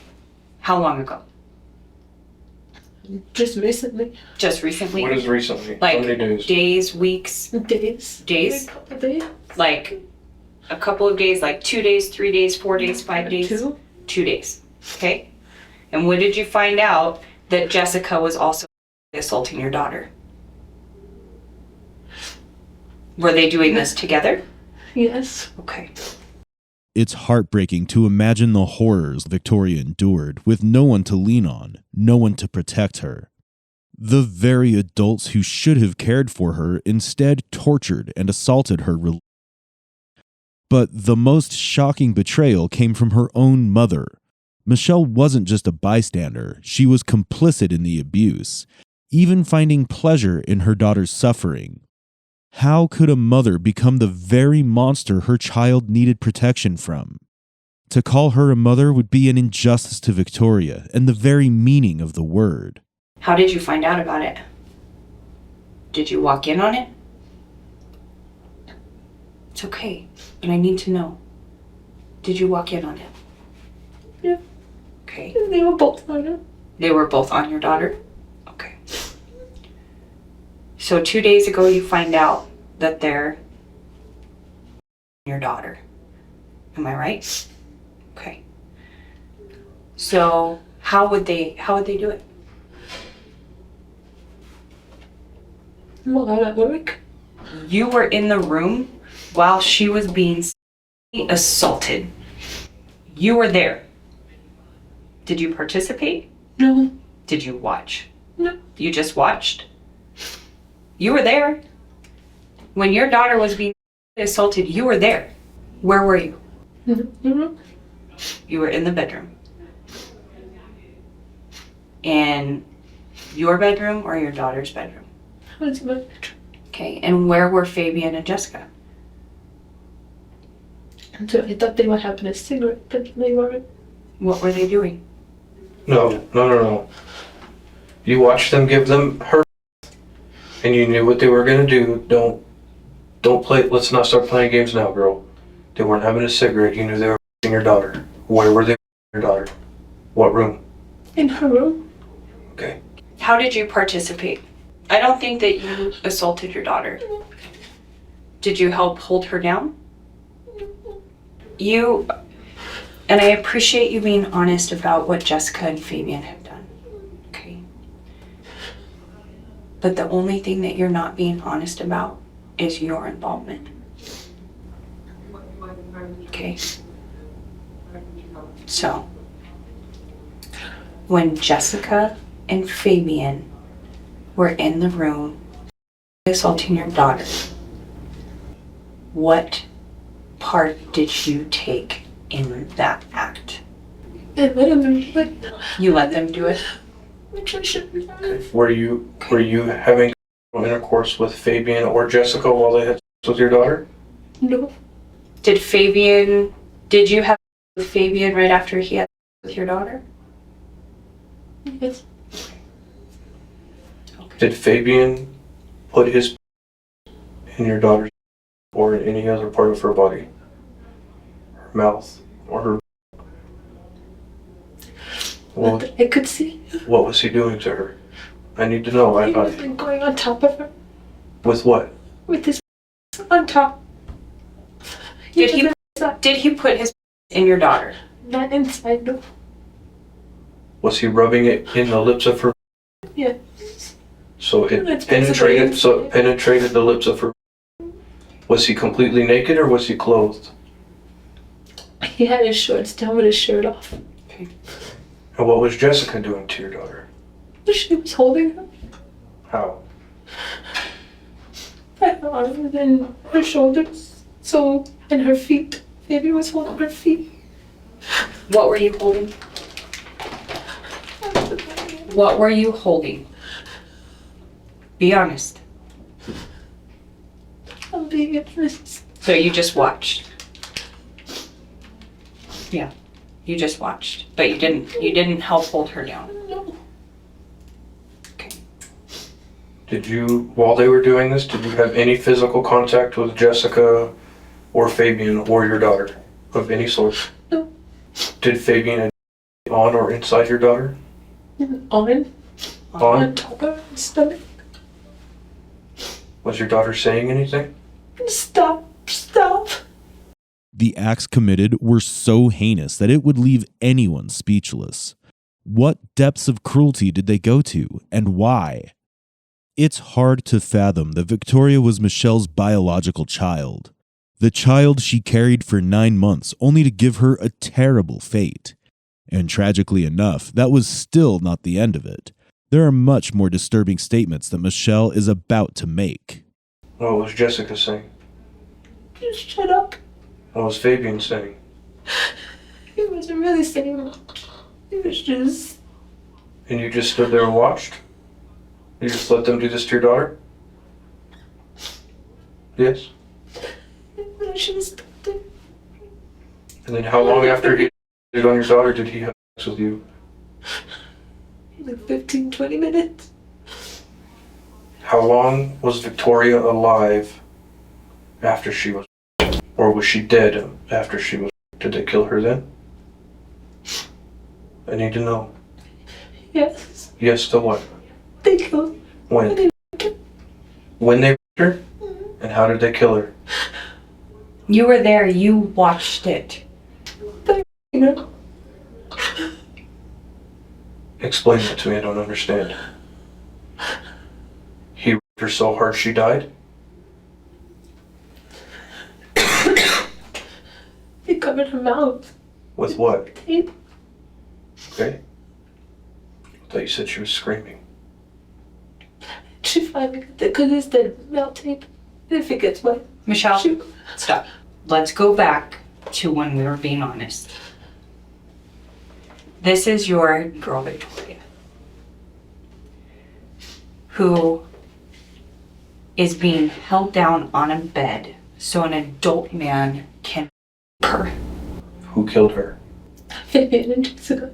How long ago? Just recently. Just recently? What is recently? Like How many days? days, weeks, Days. days? A couple of days. Like a couple of days, like 2 days, 3 days, 4 days, 5 days? 2. 2 days. Okay. And when did you find out that Jessica was also assaulting your daughter? Were they doing this together? Yes. Okay. It's heartbreaking to imagine the horrors Victoria endured with no one to lean on, no one to protect her. The very adults who should have cared for her instead tortured and assaulted her. But the most shocking betrayal came from her own mother. Michelle wasn't just a bystander, she was complicit in the abuse, even finding pleasure in her daughter's suffering. How could a mother become the very monster her child needed protection from? To call her a mother would be an injustice to Victoria and the very meaning of the word. How did you find out about it? Did you walk in on it? It's okay, but I need to know. Did you walk in on it? Yeah. Okay. They were both on her. They were both on your daughter? Okay. So 2 days ago you find out that they're your daughter. Am I right? Okay. So how would they do it? Well, I'm at work. You were in the room while she was being assaulted. You were there. Did you participate? No. Did you watch? No. You just watched? You were there. When your daughter was being assaulted, you were there. Where were you? Mm-hmm. You were in the bedroom. In your bedroom or your daughter's bedroom? What's my Okay, and where were Fabian and Jessica? So I thought they were having a cigarette, but they weren't. What were they doing? No. You watched them give them her, and you knew what they were gonna do. Don't play. Let's not start playing games now, girl. They weren't having a cigarette. You knew they were your daughter. Where were they? your daughter? What room? In her room. Okay. How did you participate? I don't think that you assaulted your daughter. Did you help hold her down? And I appreciate you being honest about what Jessica and Fabian have done. Okay. But the only thing that you're not being honest about is your involvement. Okay. So, when Jessica and Fabian were in the room assaulting your daughter, what part did you take in that act? And let him but You let them do it? Patricia. Were you having intercourse with Fabian or Jessica while they had sex with your daughter? No. Did you have sex with Fabian right after he had sex with your daughter? Yes. Did Fabian put his in your daughter's or in any other part of her body? Her mouth or her... What I could see. What was he doing to her? I need to know. He was like going on top of her With what? with his on top. Did he put his in your daughter? Not inside, no. Was he rubbing it in the lips of her? Yeah. So it It's penetrated. basically- So it penetrated the lips of her. Was he completely naked or was he clothed? He had his shorts down with his shirt off. And what was Jessica doing to your daughter? She was holding her How? by her arms and her shoulders. So, and her feet. Baby was holding her feet. What were you holding? What were you holding? Be honest. I'm being honest. So you just watched. Yeah. You just watched. But you didn't help hold her down. No. Okay. Did you, while they were doing this, did you have any physical contact with Jessica or Fabian or your daughter of any sort? No. Did Fabian on or inside your daughter? On On? top of her stomach. Was your daughter saying anything? Stop. The acts committed were so heinous that it would leave anyone speechless. What depths of cruelty did they go to, and why? It's hard to fathom that Victoria was Michelle's biological child. The child she carried for 9 months, only to give her a terrible fate. And tragically enough, that was still not the end of it. There are much more disturbing statements that Michelle is about to make. What was Jessica saying? Just shut up. What was Fabian saying? He wasn't really saying much. He was just... And you just stood there and watched? You just let them do this to your daughter? Yes? I should have stopped it. And then how long after he did on your daughter did he have sex with you? Like 15, 20 minutes. How long was Victoria alive after she was... Or was she dead after she was... Did they kill her then? I need to know. Yes. Yes to what? They killed When? When they her? And how did they kill her? You were there, you watched it. you know. Explain it to me, I don't understand. He raped her so hard she died? He covered her mouth. With what? Tape. Okay. I thought you said she was screaming. She finally got the goodness that melt tape. If it gets wet. Michelle, She... stop. Let's go back to when we were being honest. This is your girl Victoria, who is being held down on a bed so an adult man can her. Who killed her? Fabian and Jessica.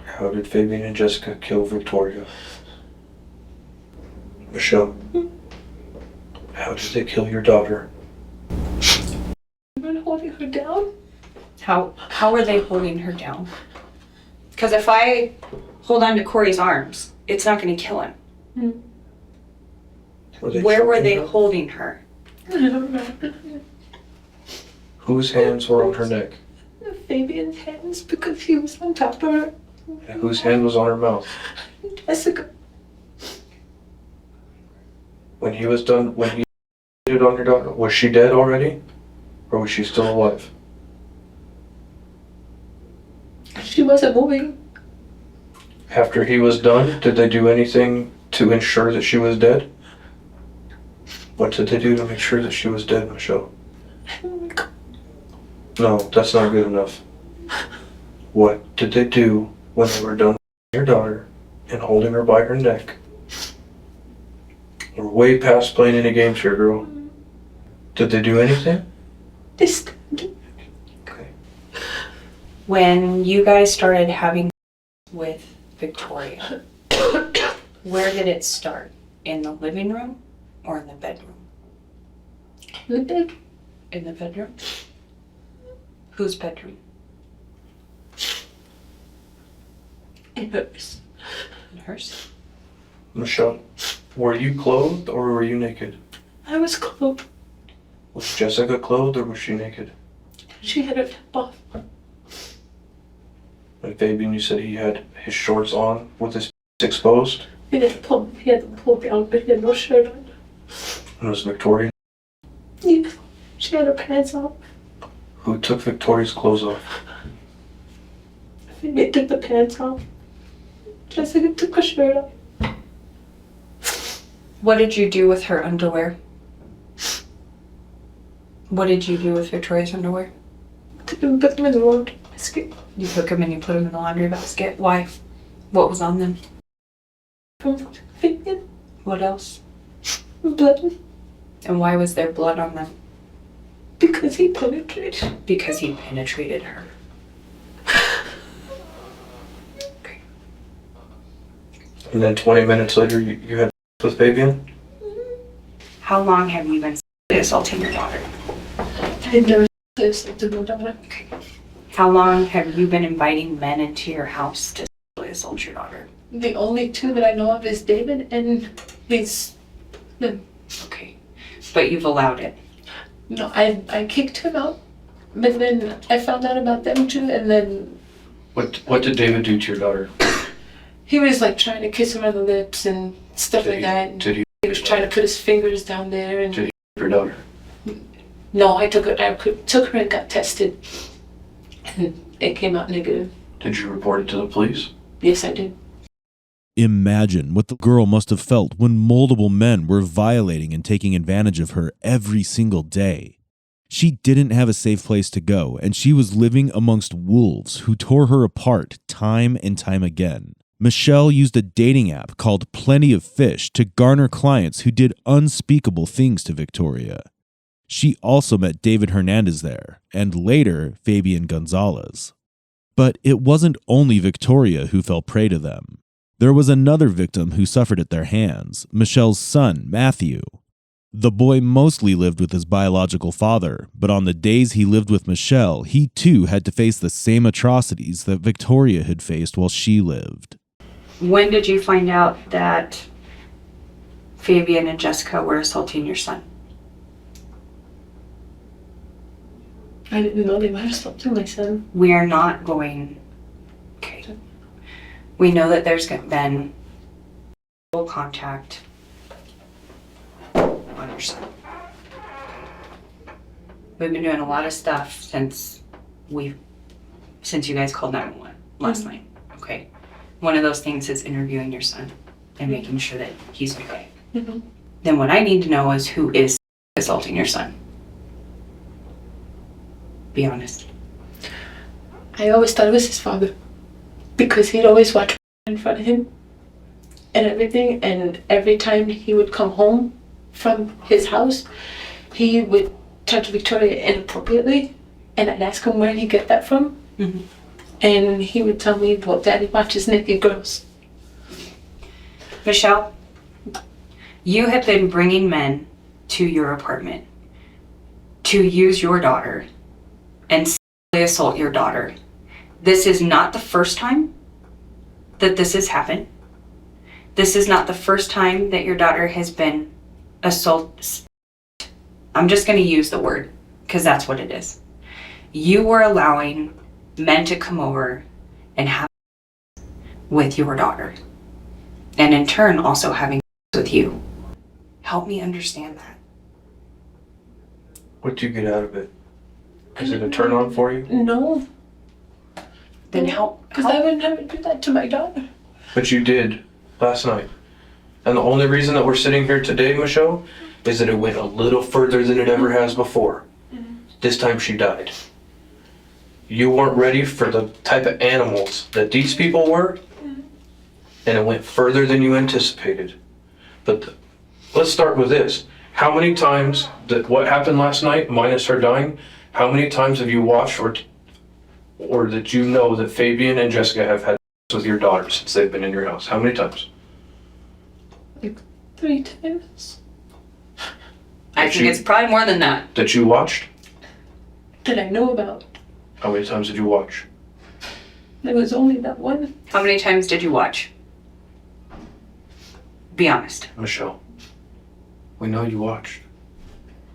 How did Fabian and Jessica kill Victoria? Michelle, how did they kill your daughter? They were holding her down. How are they holding her down? Because if I hold on to Corey's arms, it's not going to kill him. Where were they holding her? I don't know. Whose hands were on her neck? Fabian's hands, because he was on top of her. And whose hand was on her mouth? Jessica. When he was done, when he did it on your daughter, was she dead already? Or was she still alive? She wasn't moving. After he was done, did they do anything to ensure that she was dead? What did they do to make sure that she was dead, Michelle? No, that's not good enough. What did they do when they were done with your daughter and holding her by her neck? We're way past playing any games here, girl. Did they do anything? They stabbed her. Okay. When you guys started having with Victoria, where did it start? In the living room or in the bedroom? The bed. In the bedroom? Whose bedroom? In hers. In hers? Michelle, were you clothed or were you naked? I was clothed. Was Jessica clothed or was she naked? She had her top off. And Fabian, you said he had his shorts on with his exposed? He had them pulled down, but he had no shirt on. And it was Victoria Yeah. She had her pants off. who took Victoria's clothes off. They took the pants off. Jessica took her shirt off. What did you do with her underwear? What did you do with Victoria's underwear? Took them, put them in the laundry basket. You took them and you put them in the laundry basket. Why? What was on them? From Fabian. What else? Blood. And why was there blood on them? Because he penetrated. Because he penetrated her. And then 20 minutes later, you had with Fabian? How long have you been sexually assaulting your daughter? I never assaulted my daughter. Okay. How long have you been inviting men into your house to sexually assault your daughter? The only two that I know of is David and his. Okay. But you've allowed it. No, I kicked him out, but then I found out about them too, and then What did David do to your daughter? he was like trying to kiss her on the lips and stuff like that. And Did he he was trying to put his fingers down there, and Did rape your daughter? no, I took her and got tested, and it came out negative. Did you report it to the police? Yes, I did. Imagine what the girl must have felt when multiple men were violating and taking advantage of her every single day. She didn't have a safe place to go, and she was living amongst wolves who tore her apart time and time again. Michelle used a dating app called Plenty of Fish to garner clients who did unspeakable things to Victoria. She also met David Hernandez there, and later Fabian Gonzalez. But it wasn't only Victoria who fell prey to them. There was another victim who suffered at their hands, Michelle's son, Matthew. The boy mostly lived with his biological father, but on the days he lived with Michelle, he too had to face the same atrocities that Victoria had faced while she lived. When did you find out that Fabian and Jessica were assaulting your son? I didn't know they were assaulting my son. We are not going. Okay. We know that there's been contact on your son. We've been doing a lot of stuff since you guys called 911 last night. Okay. One of those things is interviewing your son and making sure that he's okay. Mm-hmm. Then what I need to know is who is assaulting your son. Be honest. I always thought it was his father, because he'd always watch in front of him and everything, and every time he would come home from his house, he would touch Victoria inappropriately, and I'd ask him where he'd get that from. Mm-hmm. And he would tell me, well, Daddy watches naked girls. Michelle, you have been bringing men to your apartment to use your daughter and sexually assault your daughter. This is not the first time, that this has happened. This is not the first time that your daughter has been assaulted. I'm just going to use the word because that's what it is. You were allowing men to come over and have with your daughter, and in turn also having with you. Help me understand that. What do you get out of it? Is it a turn on for you? No. Then help. Because I would never do that to my daughter. But you did last night. And the only reason that we're sitting here today, Michelle, is that it went a little further than it ever has before. This time she died. You weren't ready for the type of animals that these people were, and it went further than you anticipated. But let's start with this. How many times that what happened last night, minus her dying, how many times have you watched or that you know that Fabian and Jessica have had sex with your daughter since they've been in your house? How many times? Like 3 times. I think it's probably more than that. That you watched? That I know about. How many times did you watch? There was only that one. How many times did you watch? Be honest. Michelle, we know you watched.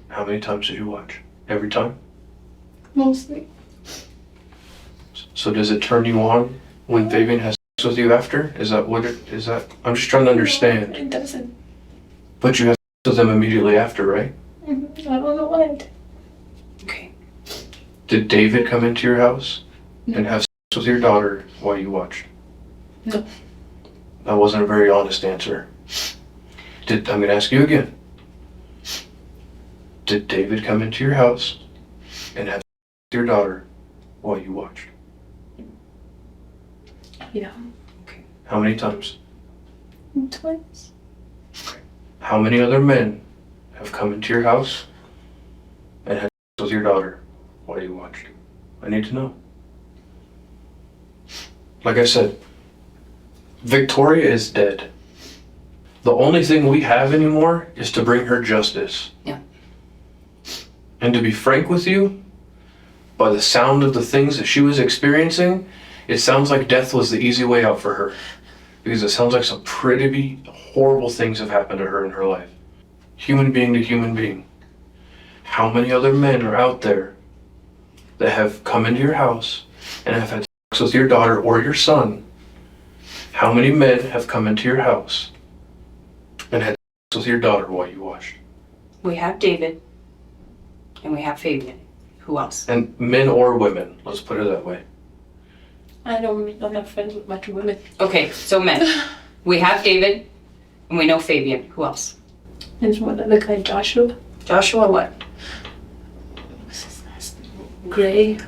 How many times did you watch? Every time? Mostly. So does it turn you on when Fabian has sex with you after? Is that what it is? That I'm just trying to understand. It doesn't. But you have sex with them immediately after, right? I don't know what. Okay. Did David come into your house and have sex with your daughter while you watched? No. That wasn't a very honest answer. I'm going to ask you again. Did David come into your house and have sex with your daughter while you watched? Yeah. How many times? Twice. How many other men have come into your house and had sex with your daughter while you watched? I need to know. Like I said, Victoria is dead. The only thing we have anymore is to bring her justice. Yeah. And to be frank with you, by the sound of the things that she was experiencing, it sounds like death was the easy way out for her. Because it sounds like some pretty horrible things have happened to her in her life. Human being to human being. How many other men are out there that have come into your house and have had sex with your daughter or your son? How many men have come into your house and had sex with your daughter while you watched? We have David and we have Fabian. Who else? And men or women, let's put it that way. I'm not friends with much women. Okay, so men. We have David and we know Fabian. Who else? There's one other guy, Joshua. Joshua what? What's his last name? Gray.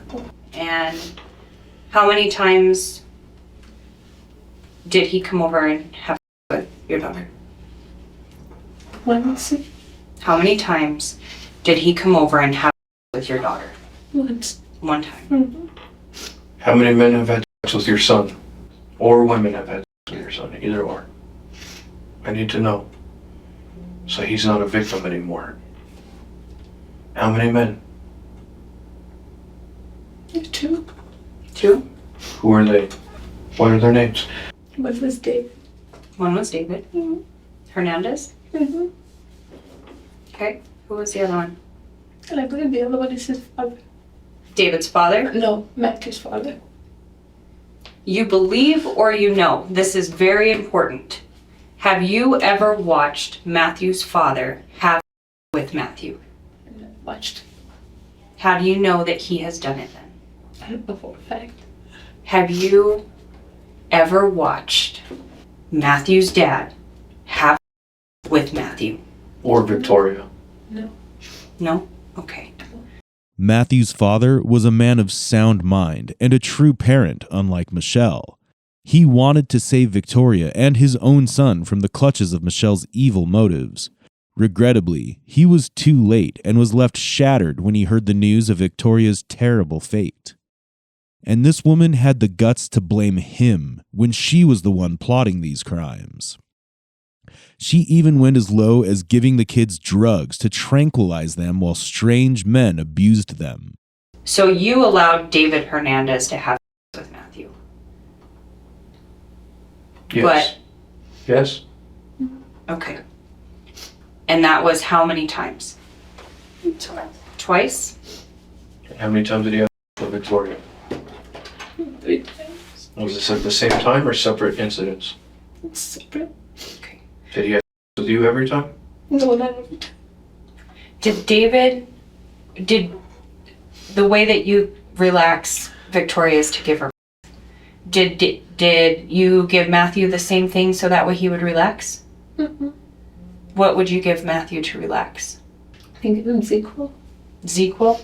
And how many times did he come over and have with your daughter? Once. How many times did he come over and have with your daughter? Once. One time. Mm-hmm. How many men have had sex with your son? Or women have had sex with your son? Either or. I need to know. So he's not a victim anymore. How many men? 2. Two? Who are they? What are their names? One was Dave. One was David. Mm-hmm. Hernandez. Mm-hmm. Okay. Who was the other one? And I believe the other one is his father. David's father. No, Matthew's father. You believe or you know. This is very important. Have you ever watched Matthew's father have with Matthew? And I watched. How do you know that he has done it then? I don't know for a fact. Have you ever watched Matthew's dad have with Matthew? Or Victoria? No. No? Okay. Matthew's father was a man of sound mind and a true parent, unlike Michelle. He wanted to save Victoria and his own son from the clutches of Michelle's evil motives. Regrettably, he was too late and was left shattered when he heard the news of Victoria's terrible fate. And this woman had the guts to blame him when she was the one plotting these crimes. She even went as low as giving the kids drugs to tranquilize them while strange men abused them. So you allowed David Hernandez to have sex with Matthew? Yes. Yes? Okay. And that was how many times? Twice? How many times did he have with Victoria? 3 times. Was this at the same time or separate incidents? It's separate. Okay. Did he have with you every time? No, not every time. Did the way that you relax Victoria is to give her, did you give Matthew the same thing so that way he would relax? Mm-hmm. What would you give Matthew to relax? I think it was equal. ZQL?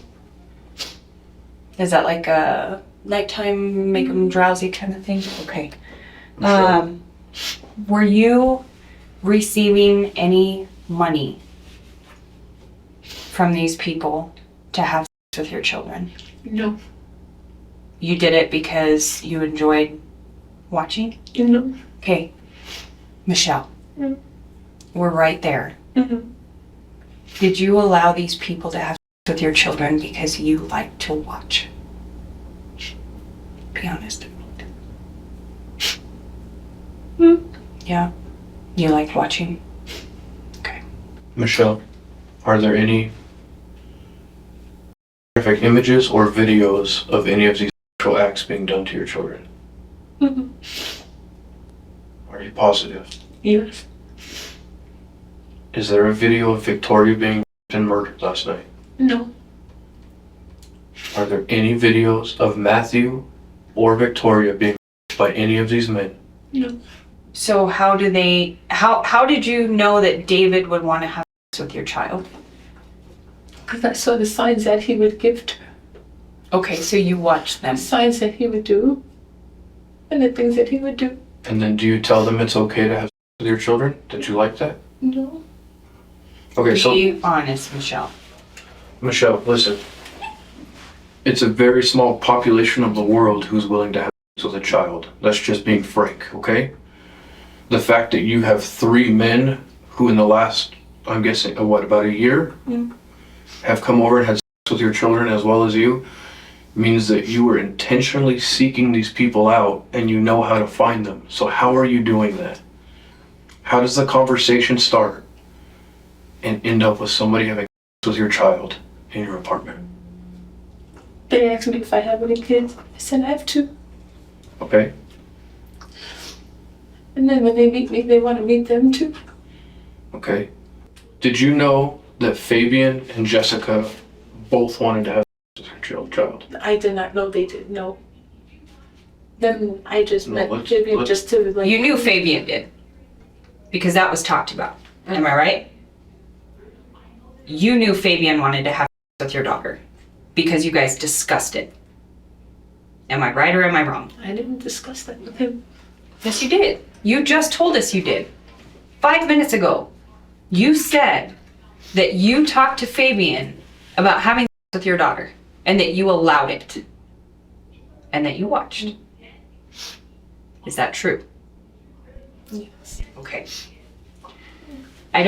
Is that like a nighttime make him drowsy kind of thing? Okay. Sure. Were you receiving any money from these people to have sex with your children? No. You did it because you enjoyed watching? No. Okay. Michelle, Mm. we're right there. Mm-hmm. Did you allow these people to have sex with your children because you like to watch? Be honest. Mm. Yeah? You liked watching? Okay. Michelle, are there any graphic images or videos of any of these sexual acts being done to your children? Mm-hmm. Are you positive? Yes. Is there a video of Victoria being raped and murdered last night? No. Are there any videos of Matthew or Victoria being raped by any of these men? No. So how did you know that David would want to have sex with your child? Because I saw the signs that he would give to her. Okay, so you watched them. The signs that he would do. And the things that he would do. And then do you tell them it's okay to have sex with your children? Did you like that? No. Okay, so Be honest, Michelle. Michelle, listen. It's a very small population of the world who's willing to have sex with a child. That's just being frank, okay? The fact that you have 3 men who in the last, I'm guessing, about a year, have come over and had sex with your children as well as you, means that you were intentionally seeking these people out and you know how to find them. So how are you doing that? How does the conversation start and end up with somebody having sex with your child in your apartment? They asked me if I have any kids. I said I have 2. Okay? And then when they meet me, they want to meet them too. Okay. Did you know that Fabian and Jessica both wanted to have sex with your child? I did not know they did. No. Then I just No, met let's- Vivian let's- just to like. You knew Fabian did. Because that was talked about. Am I right? You knew Fabian wanted to have sex with your daughter. Because you guys discussed it. Am I right or am I wrong? I didn't discuss that with him. Yes, you did. You just told us you did. 5 minutes ago, you said that you talked to Fabian about having sex with your daughter and that you allowed it and that you watched. Is that true? Yes. Okay. I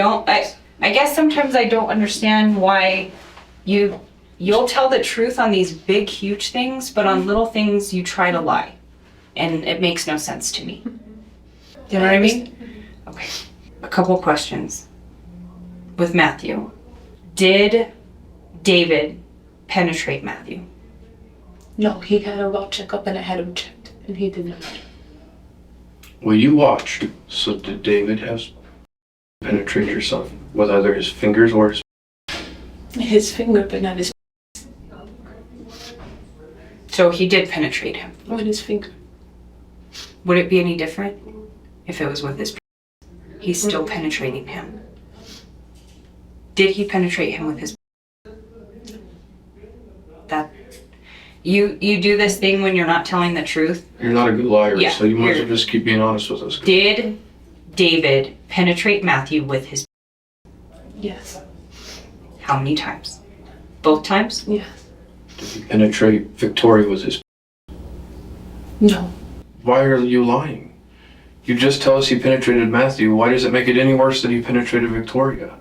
guess sometimes I don't understand why you'll tell the truth on these big, huge things, but on little things you try to lie. And it makes no sense to me. Do you know what I mean? Okay. A couple questions. With Matthew. Did David penetrate Matthew? No, he had a well checkup and I had him checked, and he did not. Well, you watched. So did David have penetrate your son with either his fingers or his... Finger, but not his. So he did penetrate him. With his finger. Would it be any different if it was with his? He's still penetrating him. Did he penetrate him with his? That you do this thing when you're not telling the truth. You're not a good liar, Yeah, so you might as well you're- just keep being honest with us. Did David penetrate Matthew with his? Yes. How many times? Both times? Yes. Did he penetrate Victoria with his... No. Why are you lying? You just tell us he penetrated Matthew. Why does it make it any worse that he penetrated Victoria?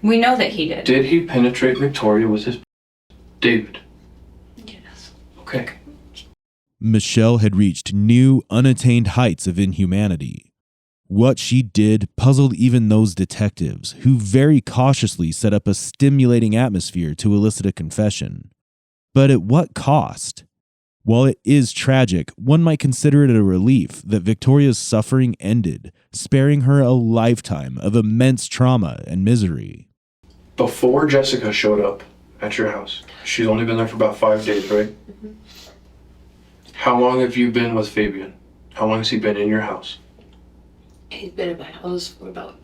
We know that he did. Did he penetrate Victoria with his... David? Yes. Okay. Michelle had reached new, unattained heights of inhumanity. What she did puzzled even those detectives, who very cautiously set up a stimulating atmosphere to elicit a confession. But at what cost? While it is tragic, one might consider it a relief that Victoria's suffering ended, sparing her a lifetime of immense trauma and misery. Before Jessica showed up at your house, she's only been there for about 5 days, right? Mm-hmm. How long have you been with Fabian? How long has he been in your house? He's been in my house for about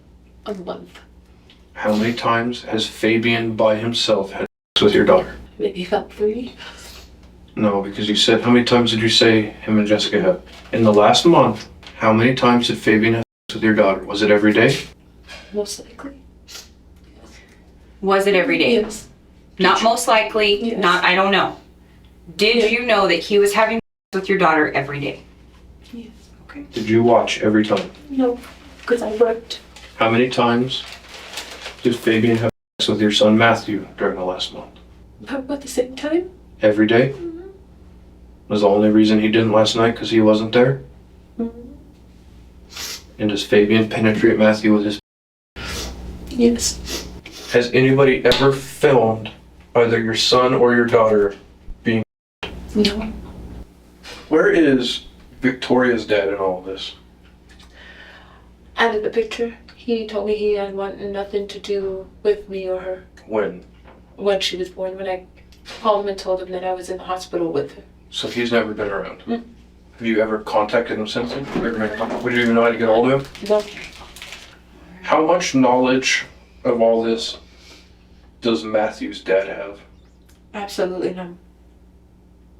a month, How many times has Fabian by himself had sex with your daughter? maybe about 3. No, because you said, how many times did you say him and Jessica have? In the last month, how many times did Fabian have sex with your daughter? Was it every day? Most likely. Was it every day? Yes. Not most likely, Yes. not, I don't know. Did Yeah. you know that he was having sex with your daughter every day? Yes. Okay. Did you watch every time? No, because I worked. How many times did Fabian have sex with your son Matthew during the last month? About the same time. Every day? Was the only reason he didn't last night because he wasn't there? Mm-hmm. And does Fabian penetrate Matthew with his... Yes. Has anybody ever filmed either your son or your daughter being... No. Where is Victoria's dad in all of this? Out of the picture, he told me he had wanted nothing to do with me or her When she was born. When I called him and told him that I was in the hospital with her. So he's never been around? Mm. Have you ever contacted him since then? Would you even know how to get hold of him? No. How much knowledge of all this does Matthew's dad have? Absolutely none.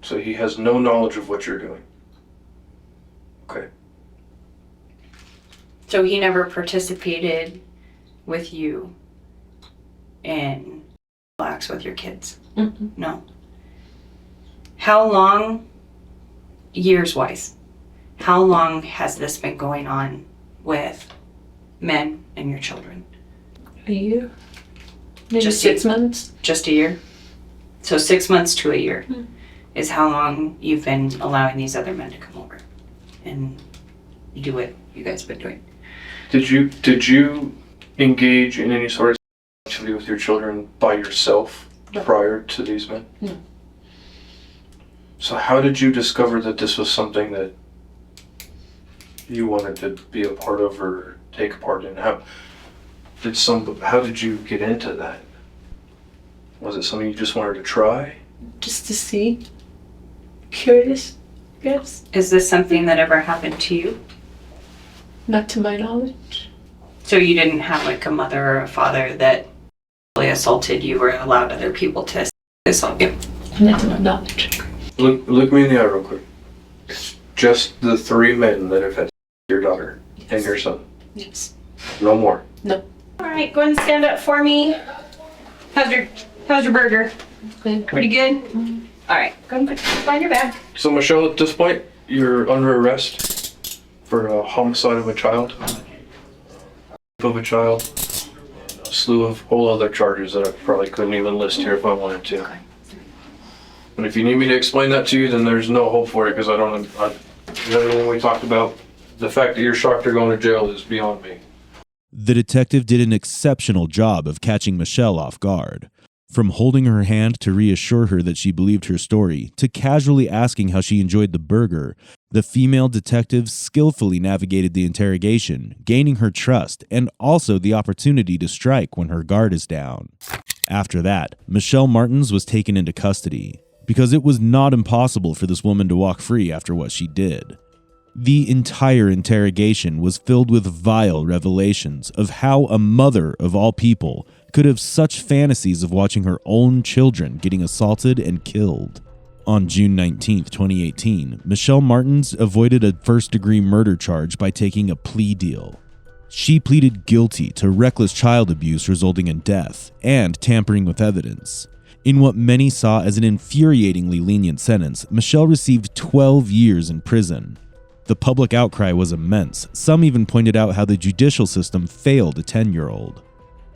So he has no knowledge of what you're doing. Okay. So he never participated with you in acts with your kids? Mm-mm. No. How long, years-wise, how long has this been going on with men and your children? A year? Maybe Just 6 months? Just a year? So 6 months to a year Hmm. is how long you've been allowing these other men to come over and do what you guys have been doing. Did you engage in any sort of activity with your children by yourself No. prior to these men? No. So how did you discover that this was something that you wanted to be a part of or take part in? How did you get into that? Was it something you just wanted to try? Just to see. Curious, yes. Is this something that ever happened to you? Not to my knowledge. So you didn't have like a mother or a father that really assaulted you or allowed other people to assault you? Not to my knowledge. Look me in the eye real quick. It's just the 3 men that have had your daughter and your son. Yes. No more. No. All right, go ahead and stand up for me. How's your burger? Good. Pretty good? All right, go ahead and find your bag. So Michelle, at this point, you're under arrest for a homicide of a child, a slew of whole other charges that I probably couldn't even list here if I wanted to. And if you need me to explain that to you, then there's no hope for it because everything we talked about, the fact that you're shocked you're going to jail is beyond me. The detective did an exceptional job of catching Michelle off guard. From holding her hand to reassure her that she believed her story, to casually asking how she enjoyed the burger, the female detective skillfully navigated the interrogation, gaining her trust and also the opportunity to strike when her guard is down. After that, Michelle Martins was taken into custody, because it was not impossible for this woman to walk free after what she did. The entire interrogation was filled with vile revelations of how a mother of all people could have such fantasies of watching her own children getting assaulted and killed. On June 19, 2018, Michelle Martins avoided a first-degree murder charge by taking a plea deal. She pleaded guilty to reckless child abuse resulting in death and tampering with evidence. In what many saw as an infuriatingly lenient sentence, Michelle received 12 years in prison. The public outcry was immense. Some even pointed out how the judicial system failed a 10-year-old.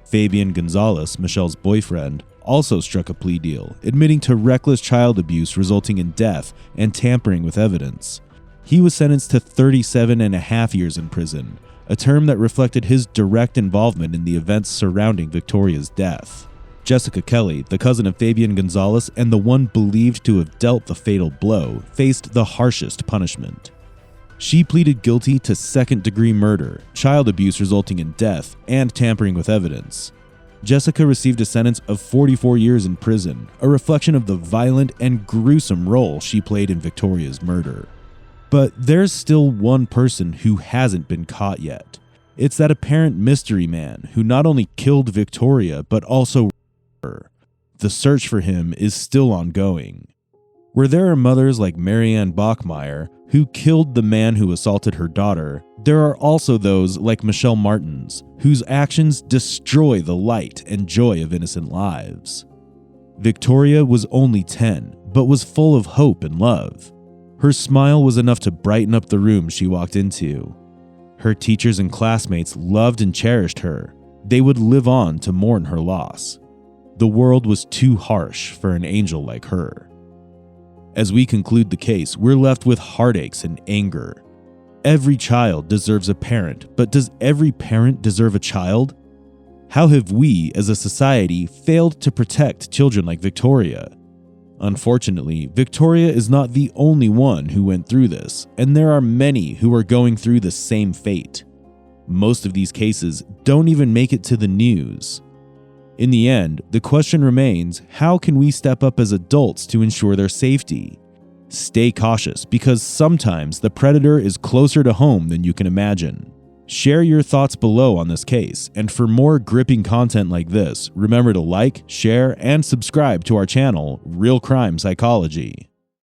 Fabian Gonzalez, Michelle's boyfriend, also struck a plea deal, admitting to reckless child abuse resulting in death and tampering with evidence. He was sentenced to 37.5 years in prison, a term that reflected his direct involvement in the events surrounding Victoria's death. Jessica Kelly, the cousin of Fabian Gonzalez and the one believed to have dealt the fatal blow, faced the harshest punishment. She pleaded guilty to second-degree murder, child abuse resulting in death, and tampering with evidence. Jessica received a sentence of 44 years in prison, a reflection of the violent and gruesome role she played in Victoria's murder. But there's still one person who hasn't been caught yet. It's that apparent mystery man who not only killed Victoria but also her. The search for him is still ongoing. Where there are mothers like Marianne Bachmeyer, who killed the man who assaulted her daughter, there are also those like Michelle Martins, whose actions destroy the light and joy of innocent lives. Victoria was only 10, but was full of hope and love. Her smile was enough to brighten up the room she walked into. Her teachers and classmates loved and cherished her. They would live on to mourn her loss. The world was too harsh for an angel like her. As we conclude the case, we're left with heartaches and anger. Every child deserves a parent, but does every parent deserve a child? How have we, as a society, failed to protect children like Victoria? Unfortunately, Victoria is not the only one who went through this, and there are many who are going through the same fate. Most of these cases don't even make it to the news. In the end, the question remains, how can we step up as adults to ensure their safety? Stay cautious, because sometimes the predator is closer to home than you can imagine. Share your thoughts below on this case, and for more gripping content like this, remember to like, share, and subscribe to our channel, Real Crime Psychology.